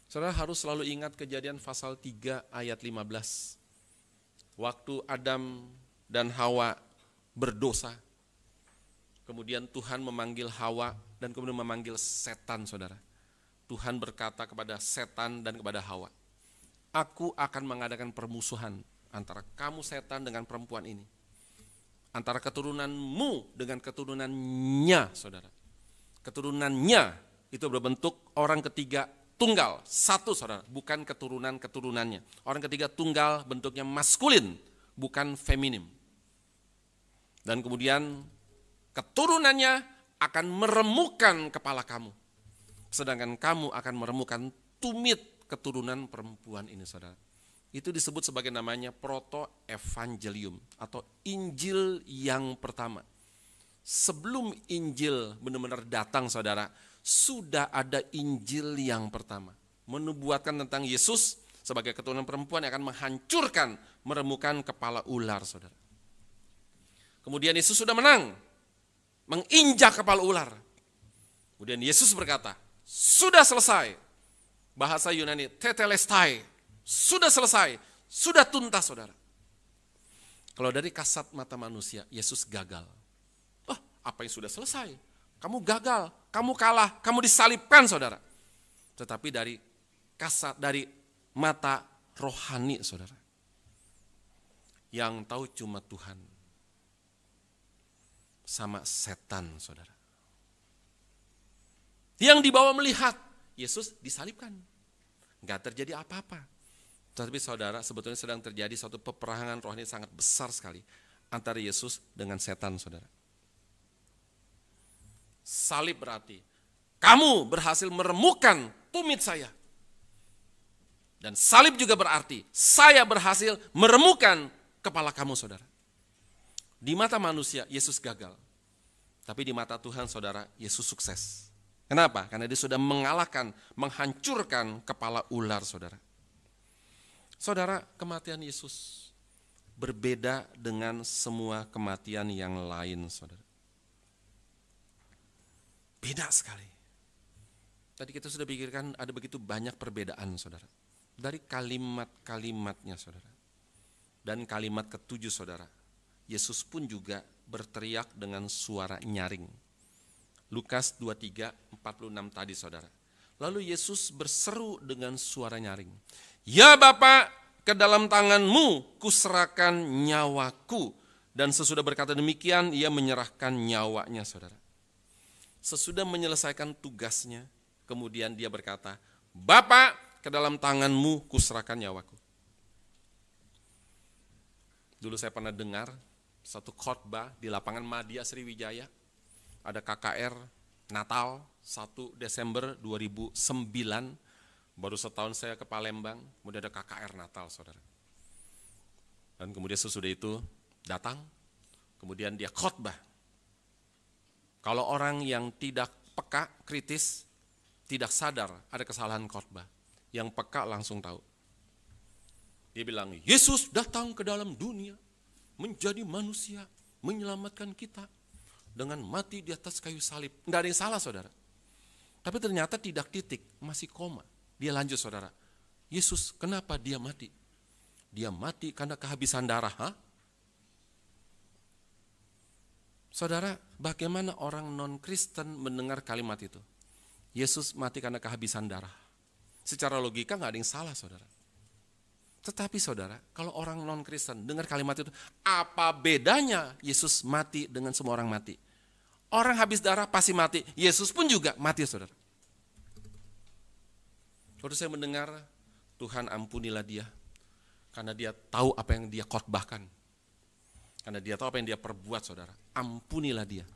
Saudara harus selalu ingat Kejadian pasal 3 ayat 15. Waktu Adam dan Hawa berdosa, kemudian Tuhan memanggil Hawa dan kemudian memanggil setan, saudara. Tuhan berkata kepada setan dan kepada Hawa, aku akan mengadakan permusuhan antara kamu setan dengan perempuan ini. Antara keturunanmu dengan keturunannya, saudara. Keturunannya itu berbentuk orang ketiga tunggal, satu, saudara, bukan keturunan-keturunannya. Orang ketiga tunggal bentuknya maskulin, bukan feminim. Dan kemudian keturunannya akan meremukkan kepala kamu. Sedangkan kamu akan meremukkan tumit keturunan perempuan ini, saudara. Itu disebut sebagai namanya proto-evangelium atau Injil yang pertama. Sebelum Injil benar-benar datang, saudara, sudah ada Injil yang pertama. Menubuatkan tentang Yesus sebagai keturunan perempuan yang akan menghancurkan, meremukkan kepala ular, saudara. Kemudian Yesus sudah menang, menginjak kepala ular. Kemudian Yesus berkata, sudah selesai. Bahasa Yunani, tetelestai. Sudah selesai, sudah tuntas, saudara. Kalau dari kasat mata manusia, Yesus gagal. Oh, apa yang sudah selesai? Kamu gagal, kamu kalah, kamu disalibkan, saudara. Tetapi dari kasat, dari mata rohani, saudara, yang tahu cuma Tuhan sama setan, saudara. Yang di bawah melihat Yesus disalibkan, nggak terjadi apa-apa. Tetapi saudara, sebetulnya sedang terjadi suatu peperangan rohani sangat besar sekali antara Yesus dengan setan, saudara. Salib berarti kamu berhasil meremukkan tumit saya. Dan salib juga berarti saya berhasil meremukkan kepala kamu, saudara. Di mata manusia, Yesus gagal. Tapi di mata Tuhan, saudara, Yesus sukses. Kenapa? Karena dia sudah mengalahkan, menghancurkan kepala ular, saudara. Saudara, kematian Yesus berbeda dengan semua kematian yang lain, saudara. Beda sekali. Tadi kita sudah pikirkan ada begitu banyak perbedaan, saudara. Dari kalimat-kalimatnya, saudara. Dan kalimat ketujuh, saudara. Yesus pun juga berteriak dengan suara nyaring. Lukas 23:46 tadi, saudara. Lalu Yesus berseru dengan suara nyaring. Ya Bapa, ke dalam tanganmu kuserahkan nyawaku. Dan sesudah berkata demikian, ia menyerahkan nyawanya, saudara. Sesudah menyelesaikan tugasnya, kemudian dia berkata, Bapa, ke dalam tanganmu kuserahkan nyawaku. Dulu saya pernah dengar satu khotbah di lapangan Madya Sriwijaya. Ada KKR Natal 1 Desember 2009. Baru setahun saya ke Palembang, kemudian ada KKR Natal, saudara. Dan kemudian sesudah itu datang, kemudian dia khotbah. Kalau orang yang tidak peka, kritis, tidak sadar ada kesalahan khotbah. Yang peka langsung tahu. Dia bilang, Yesus datang ke dalam dunia, menjadi manusia, menyelamatkan kita dengan mati di atas kayu salib. Enggak ada yang salah, saudara. Tapi ternyata tidak titik, masih koma. Dia lanjut, saudara. Yesus, kenapa dia mati? Dia mati karena kehabisan darah. Saudara, bagaimana orang non-Kristen mendengar kalimat itu? Yesus mati karena kehabisan darah. Secara logika nggak ada yang salah, saudara. Tetapi saudara, kalau orang non-Kristen dengar kalimat itu, apa bedanya Yesus mati dengan semua orang mati? Orang habis darah pasti mati, Yesus pun juga mati, saudara. Waktu saya mendengar, Tuhan ampunilah dia, karena dia tahu apa yang dia khotbahkan. Karena dia tahu apa yang dia perbuat, saudara. Ampunilah dia.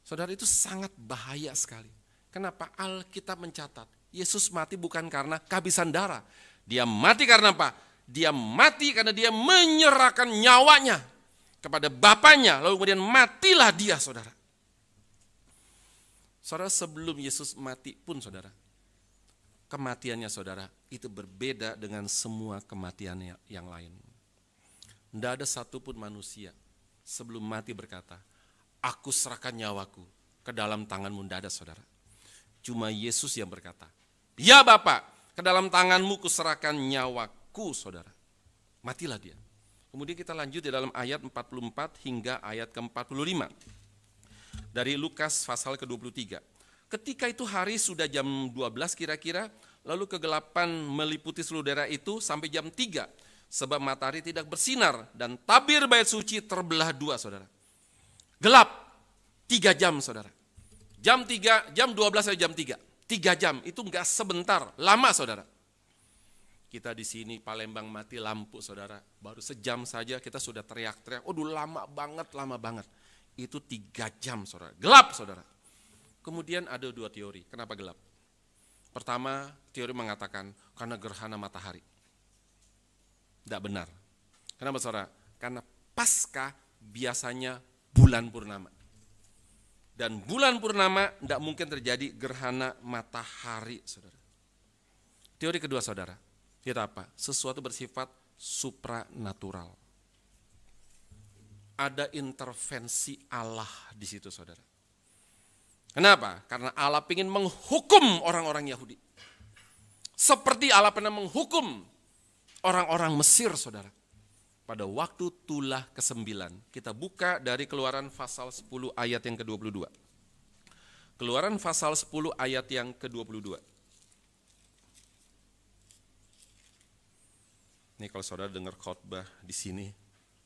Saudara, itu sangat bahaya sekali. Kenapa? Alkitab mencatat, Yesus mati bukan karena kehabisan darah. Dia mati karena apa? Dia mati karena dia menyerahkan nyawanya kepada Bapaknya. Lalu kemudian matilah dia, saudara. Saudara, sebelum Yesus mati pun, saudara, kematiannya, saudara, itu berbeda dengan semua kematian yang lain. Tidak ada satupun manusia sebelum mati berkata, aku serahkan nyawaku ke dalam tanganmu. Tidak ada, saudara. Cuma Yesus yang berkata, ya Bapa, ke dalam tanganmu kuserahkan nyawaku, saudara. Matilah dia. Kemudian kita lanjut di dalam ayat 44 hingga ayat ke-45. Dari Lukas pasal ke-23. Ketika itu hari sudah jam 12 kira-kira, lalu kegelapan meliputi seluruh daerah itu sampai jam 3. Sebab matahari tidak bersinar dan tabir bait suci terbelah dua, saudara. Gelap 3 jam, saudara. Jam 3, jam 12 sampai jam 3. 3 jam, itu enggak sebentar, lama, saudara. Kita di sini Palembang mati lampu, saudara. Baru sejam saja kita sudah teriak-teriak. Aduh, lama banget, lama banget. Itu 3 jam, saudara. Gelap, saudara. Kemudian ada 2 teori. Kenapa gelap? Pertama, teori mengatakan karena gerhana matahari. Tidak benar. Kenapa, saudara? Karena Paskah biasanya bulan purnama. Dan bulan purnama tidak mungkin terjadi gerhana matahari, saudara. Teori kedua, saudara, itu apa? Sesuatu bersifat supranatural. Ada intervensi Allah di situ, saudara. Kenapa? Karena Allah ingin menghukum orang-orang Yahudi. Seperti Allah pernah menghukum orang-orang Mesir, saudara. Pada waktu tulah ke-9, kita buka dari Keluaran pasal 10 ayat yang ke-22. Keluaran pasal 10 ayat yang ke-22. Ini kalau saudara dengar khotbah di sini,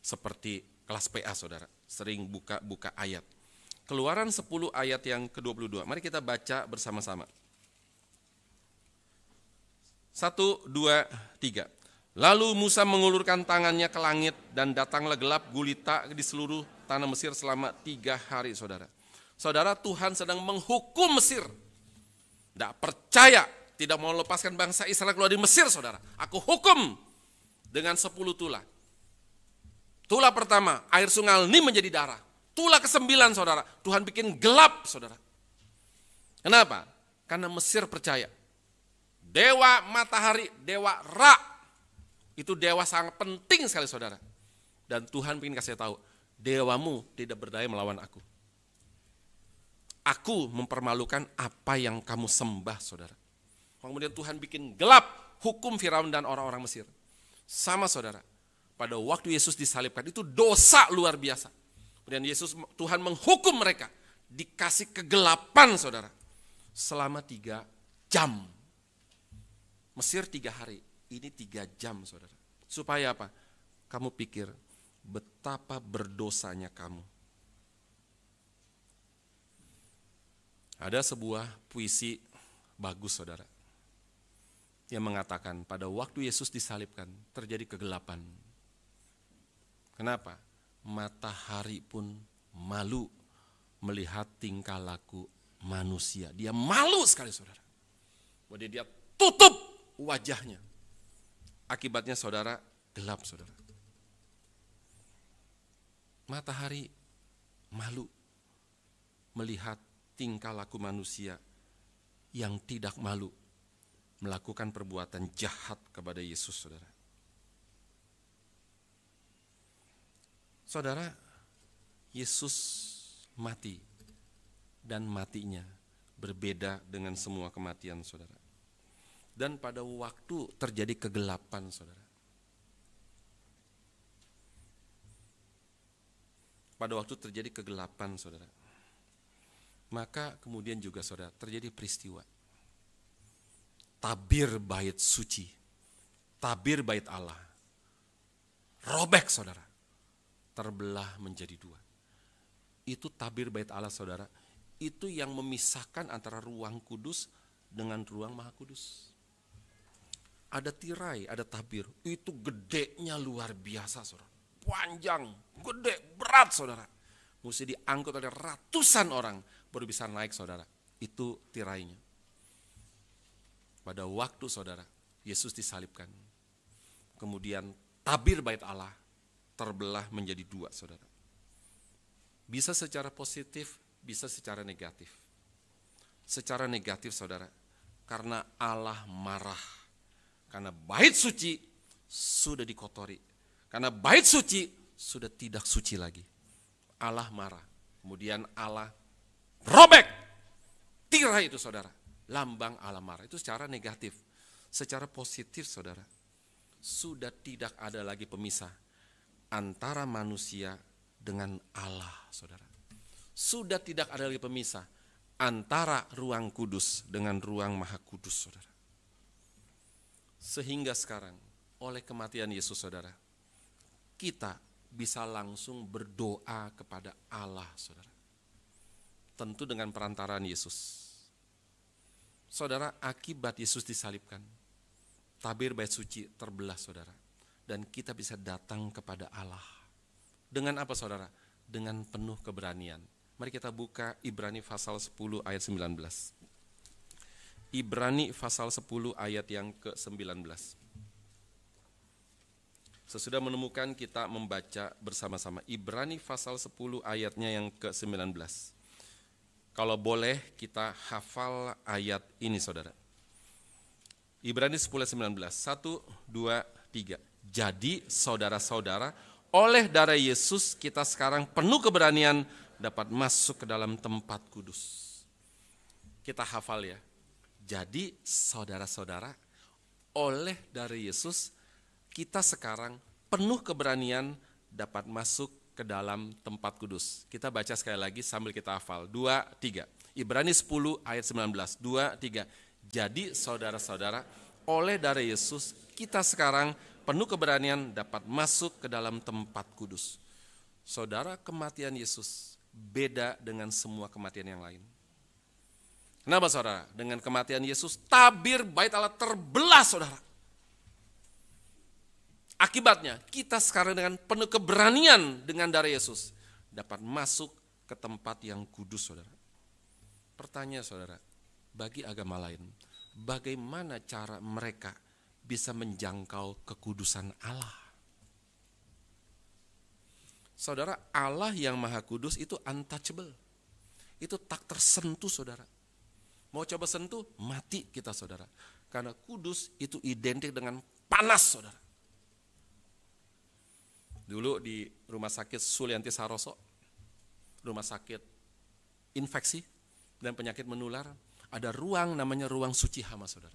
seperti kelas PA, saudara, sering buka ayat. Keluaran 10 ayat yang ke-22. Mari kita baca bersama-sama. 1, 2, 3. Lalu Musa mengulurkan tangannya ke langit dan datanglah gelap gulita di seluruh tanah Mesir selama 3 hari, saudara. Saudara, Tuhan sedang menghukum Mesir. Tidak percaya tidak mau lepaskan bangsa Israel keluar dari Mesir, saudara. Aku hukum dengan 10 tula. Tula pertama, air sungai Nil menjadi darah. Tula ke-9, saudara, Tuhan bikin gelap, saudara. Kenapa? Karena Mesir percaya. Dewa matahari, dewa Ra, itu dewa sangat penting sekali, saudara. Dan Tuhan ingin kasih tahu, dewamu tidak berdaya melawan aku. Aku mempermalukan apa yang kamu sembah, saudara. Kemudian Tuhan bikin gelap hukum Firaun dan orang-orang Mesir. Sama, saudara. Pada waktu Yesus disalibkan itu dosa luar biasa. Kemudian Tuhan menghukum mereka. Dikasih kegelapan, saudara. Selama 3 jam. Mesir 3 hari. Ini 3 jam, saudara. Supaya apa? Kamu pikir betapa berdosanya kamu. Ada sebuah puisi bagus, saudara, yang mengatakan pada waktu Yesus disalibkan terjadi kegelapan. Kenapa? Matahari pun malu melihat tingkah laku manusia. Dia malu sekali, saudara. Kemudian dia tutup wajahnya. Akibatnya, saudara, gelap, saudara. Matahari malu melihat tingkah laku manusia yang tidak malu melakukan perbuatan jahat kepada Yesus, saudara. Saudara, Yesus mati dan matinya berbeda dengan semua kematian, saudara. Dan pada waktu terjadi kegelapan, saudara. Pada waktu terjadi kegelapan, saudara. Maka kemudian juga, saudara, terjadi peristiwa. Tabir bait suci, tabir bait Allah, robek, saudara, terbelah menjadi 2. Itu tabir bait Allah, saudara, itu yang memisahkan antara ruang kudus dengan ruang maha kudus. Ada tirai, ada tabir, itu gedenya luar biasa, saudara, panjang, gede, berat, saudara. Mesti diangkut oleh ratusan orang baru bisa naik, saudara. Itu tirainya. Pada waktu, saudara, Yesus disalibkan, kemudian tabir bait Allah terbelah menjadi 2, saudara. Bisa secara positif, bisa secara negatif. Secara negatif, saudara, karena Allah marah. Karena bait suci sudah dikotori. Karena bait suci sudah tidak suci lagi. Allah marah. Kemudian Allah robek tirai itu, saudara. Lambang Allah marah. Itu secara negatif. Secara positif, saudara, sudah tidak ada lagi pemisah antara manusia dengan Allah, saudara. Sudah tidak ada lagi pemisah antara ruang kudus dengan ruang maha kudus, saudara. Sehingga sekarang oleh kematian Yesus, saudara, kita bisa langsung berdoa kepada Allah, saudara. Tentu dengan perantaraan Yesus. Saudara, akibat Yesus disalibkan, tabir bait suci terbelah, saudara. Dan kita bisa datang kepada Allah. Dengan apa, saudara? Dengan penuh keberanian. Mari kita buka Ibrani pasal 10 ayat 19. Ibrani pasal 10 ayat yang ke-19. Sesudah menemukan, kita membaca bersama-sama Ibrani pasal 10 ayatnya yang ke-19. Kalau boleh kita hafal ayat ini, saudara. Ibrani 10 ayat 19. 1, 2, 3. Jadi saudara-saudara, oleh darah Yesus kita sekarang penuh keberanian dapat masuk ke dalam tempat kudus. Kita hafal ya. Jadi saudara-saudara, oleh darah Yesus kita sekarang penuh keberanian dapat masuk ke dalam tempat kudus. Kita baca sekali lagi sambil kita hafal. 2, 3. Ibrani 10 ayat 19. 2, 3. Jadi saudara-saudara, oleh darah Yesus kita sekarang penuh keberanian dapat masuk ke dalam tempat kudus. Saudara, kematian Yesus beda dengan semua kematian yang lain. Kenapa, saudara? Dengan kematian Yesus, tabir bait Allah terbelah, saudara. Akibatnya, kita sekarang dengan penuh keberanian dengan darah Yesus dapat masuk ke tempat yang kudus, saudara. Pertanyaan, saudara, bagi agama lain, bagaimana cara mereka bisa menjangkau kekudusan Allah. Saudara, Allah yang Maha Kudus itu untouchable. Itu tak tersentuh, saudara. Mau coba sentuh, mati kita, saudara. Karena kudus itu identik dengan panas, saudara. Dulu di rumah sakit Sulianti Saroso, rumah sakit infeksi dan penyakit menular, ada ruang namanya ruang suci hama, saudara.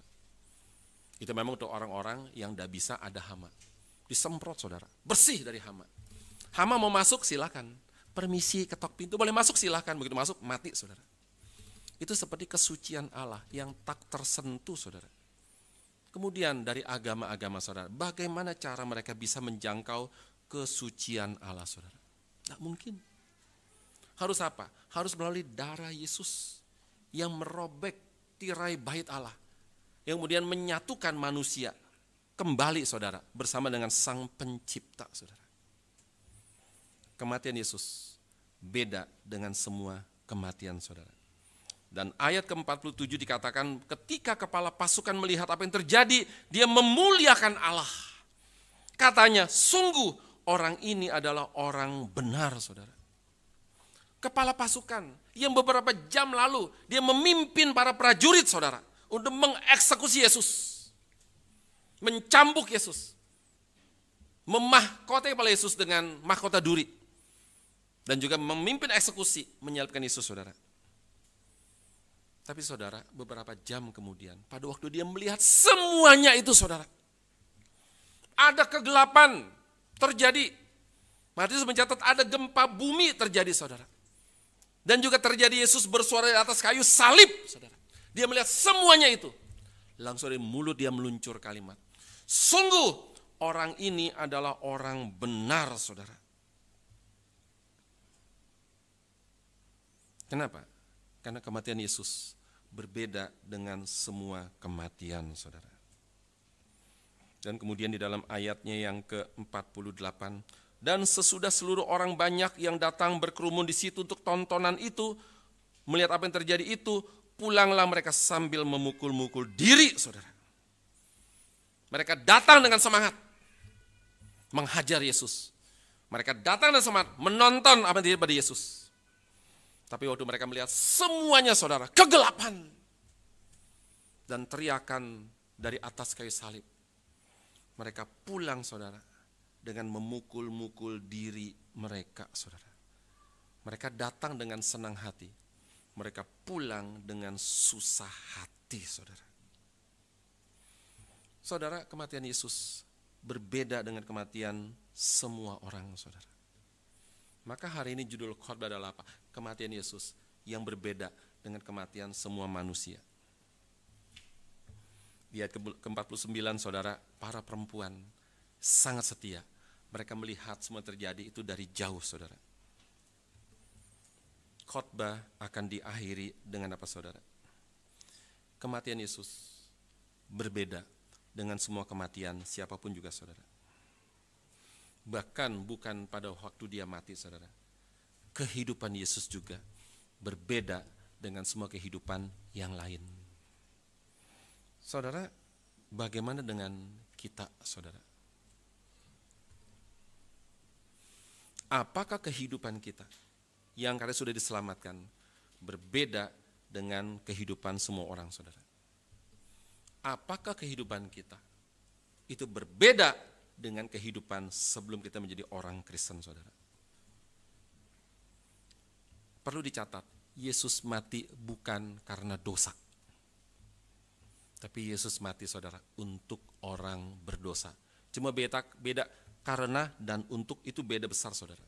Itu memang untuk orang-orang yang tidak bisa ada hama. Disemprot, saudara, bersih dari hama. Hama mau masuk, silakan. Permisi, ketok pintu, boleh masuk, silakan. Begitu masuk, mati, saudara. Itu seperti kesucian Allah yang tak tersentuh, saudara. Kemudian dari agama-agama, saudara, bagaimana cara mereka bisa menjangkau kesucian Allah, saudara? Tidak mungkin. Harus apa? Harus melalui darah Yesus yang merobek tirai bait Allah, yang kemudian menyatukan manusia kembali, saudara, bersama dengan Sang Pencipta, saudara. Kematian Yesus beda dengan semua kematian, saudara. Dan ayat ke-47 dikatakan ketika kepala pasukan melihat apa yang terjadi, dia memuliakan Allah. Katanya, sungguh orang ini adalah orang benar, saudara. Kepala pasukan yang beberapa jam lalu dia memimpin para prajurit, saudara, untuk mengeksekusi Yesus. Mencambuk Yesus. Memahkotai kepala Yesus dengan mahkota duri. Dan juga memimpin eksekusi menyalibkan Yesus, saudara. Tapi saudara, beberapa jam kemudian, pada waktu dia melihat semuanya itu, saudara, ada kegelapan terjadi. Matius mencatat ada gempa bumi terjadi, saudara. Dan juga terjadi Yesus bersuara di atas kayu salib, saudara. Dia melihat semuanya itu. Langsung dari mulut dia meluncur kalimat, sungguh orang ini adalah orang benar, saudara. Kenapa? Karena kematian Yesus berbeda dengan semua kematian, saudara. Dan kemudian di dalam ayatnya yang ke-48, dan sesudah seluruh orang banyak yang datang berkerumun di situ untuk tontonan itu, melihat apa yang terjadi itu, pulanglah mereka sambil memukul-mukul diri, saudara. Mereka datang dengan semangat menghajar Yesus. Mereka datang dengan semangat menonton apa yang terjadi pada Yesus. Tapi waktu mereka melihat semuanya, saudara, kegelapan dan teriakan dari atas kayu salib, mereka pulang, saudara, dengan memukul-mukul diri mereka, saudara. Mereka datang dengan senang hati, mereka pulang dengan susah hati, saudara. Saudara, kematian Yesus berbeda dengan kematian semua orang, saudara. Maka hari ini judul khotbah adalah apa? Kematian Yesus yang berbeda dengan kematian semua manusia. Di ayat ke-49, saudara, para perempuan sangat setia. Mereka melihat semua terjadi itu dari jauh, saudara. Khotbah akan diakhiri dengan apa, saudara? Kematian Yesus berbeda dengan semua kematian siapapun juga, saudara. Bahkan bukan pada waktu dia mati, saudara. Kehidupan Yesus juga berbeda dengan semua kehidupan yang lain. Saudara, bagaimana dengan kita, saudara? Apakah kehidupan kita yang karena sudah diselamatkan berbeda dengan kehidupan semua orang, saudara? Apakah kehidupan kita itu berbeda dengan kehidupan sebelum kita menjadi orang Kristen, saudara? Perlu dicatat, Yesus mati bukan karena dosa. Tapi Yesus mati, saudara, untuk orang berdosa. Cuma beda karena dan untuk itu beda besar, saudara.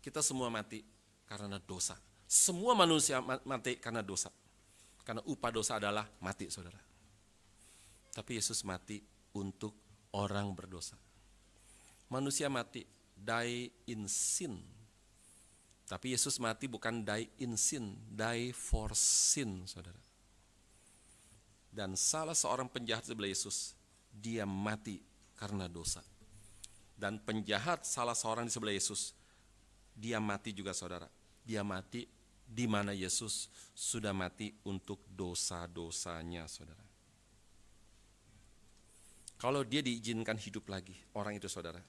Kita semua mati karena dosa. Semua manusia mati karena dosa. Karena upah dosa adalah mati, saudara. Tapi Yesus mati untuk orang berdosa. Manusia mati, die in sin. Tapi Yesus mati bukan die in sin, die for sin, saudara. Dan salah seorang penjahat sebelah Yesus, dia mati karena dosa. Dan penjahat salah seorang di sebelah Yesus, dia mati juga, saudara. Dia mati di mana Yesus sudah mati untuk dosa-dosanya, saudara. Kalau dia diizinkan hidup lagi, orang itu, saudara,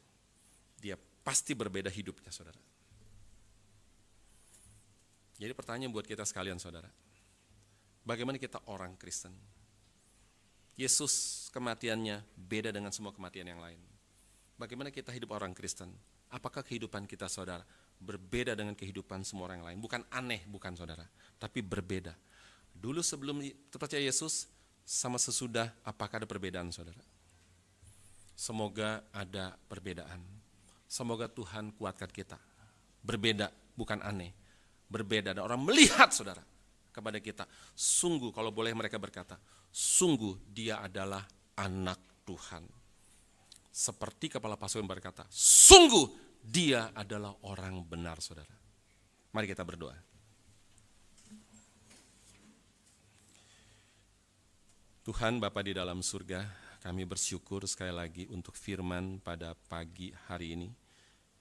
dia pasti berbeda hidupnya, saudara. Jadi pertanyaan buat kita sekalian, saudara, bagaimana kita orang Kristen? Yesus kematiannya beda dengan semua kematian yang lain. Bagaimana kita hidup orang Kristen? Apakah kehidupan kita, saudara, berbeda dengan kehidupan semua orang lain? Bukan aneh, bukan, saudara, tapi berbeda. Dulu sebelum percaya Yesus sama sesudah, apakah ada perbedaan, saudara? Semoga ada perbedaan. Semoga Tuhan kuatkan kita. Berbeda, bukan aneh. Berbeda, dan orang melihat, saudara, kepada kita. Sungguh, kalau boleh mereka berkata, sungguh dia adalah anak Tuhan. Seperti kepala pasukan berkata, sungguh dia adalah orang benar, saudara. Mari kita berdoa. Tuhan Bapa di dalam surga, kami bersyukur sekali lagi untuk firman pada pagi hari ini.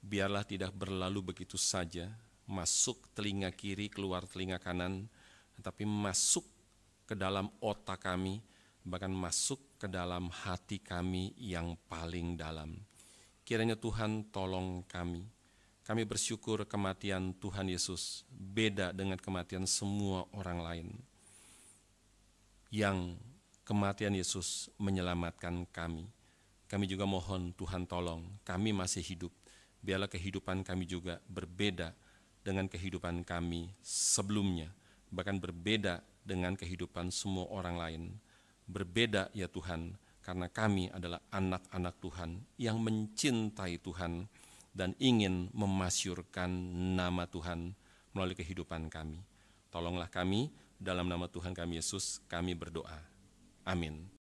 Biarlah tidak berlalu begitu saja, masuk telinga kiri, keluar telinga kanan, tetapi masuk ke dalam otak kami, bahkan masuk ke dalam hati kami yang paling dalam. Kiranya Tuhan tolong kami. Kami bersyukur kematian Tuhan Yesus beda dengan kematian semua orang lain. Yang kematian Yesus menyelamatkan kami. Kami juga mohon Tuhan tolong, kami masih hidup. Biarlah kehidupan kami juga berbeda dengan kehidupan kami sebelumnya. Bahkan berbeda dengan kehidupan semua orang lain. Berbeda ya Tuhan, karena kami adalah anak-anak Tuhan yang mencintai Tuhan dan ingin memasyurkan nama Tuhan melalui kehidupan kami. Tolonglah kami, dalam nama Tuhan kami Yesus, kami berdoa. Amin.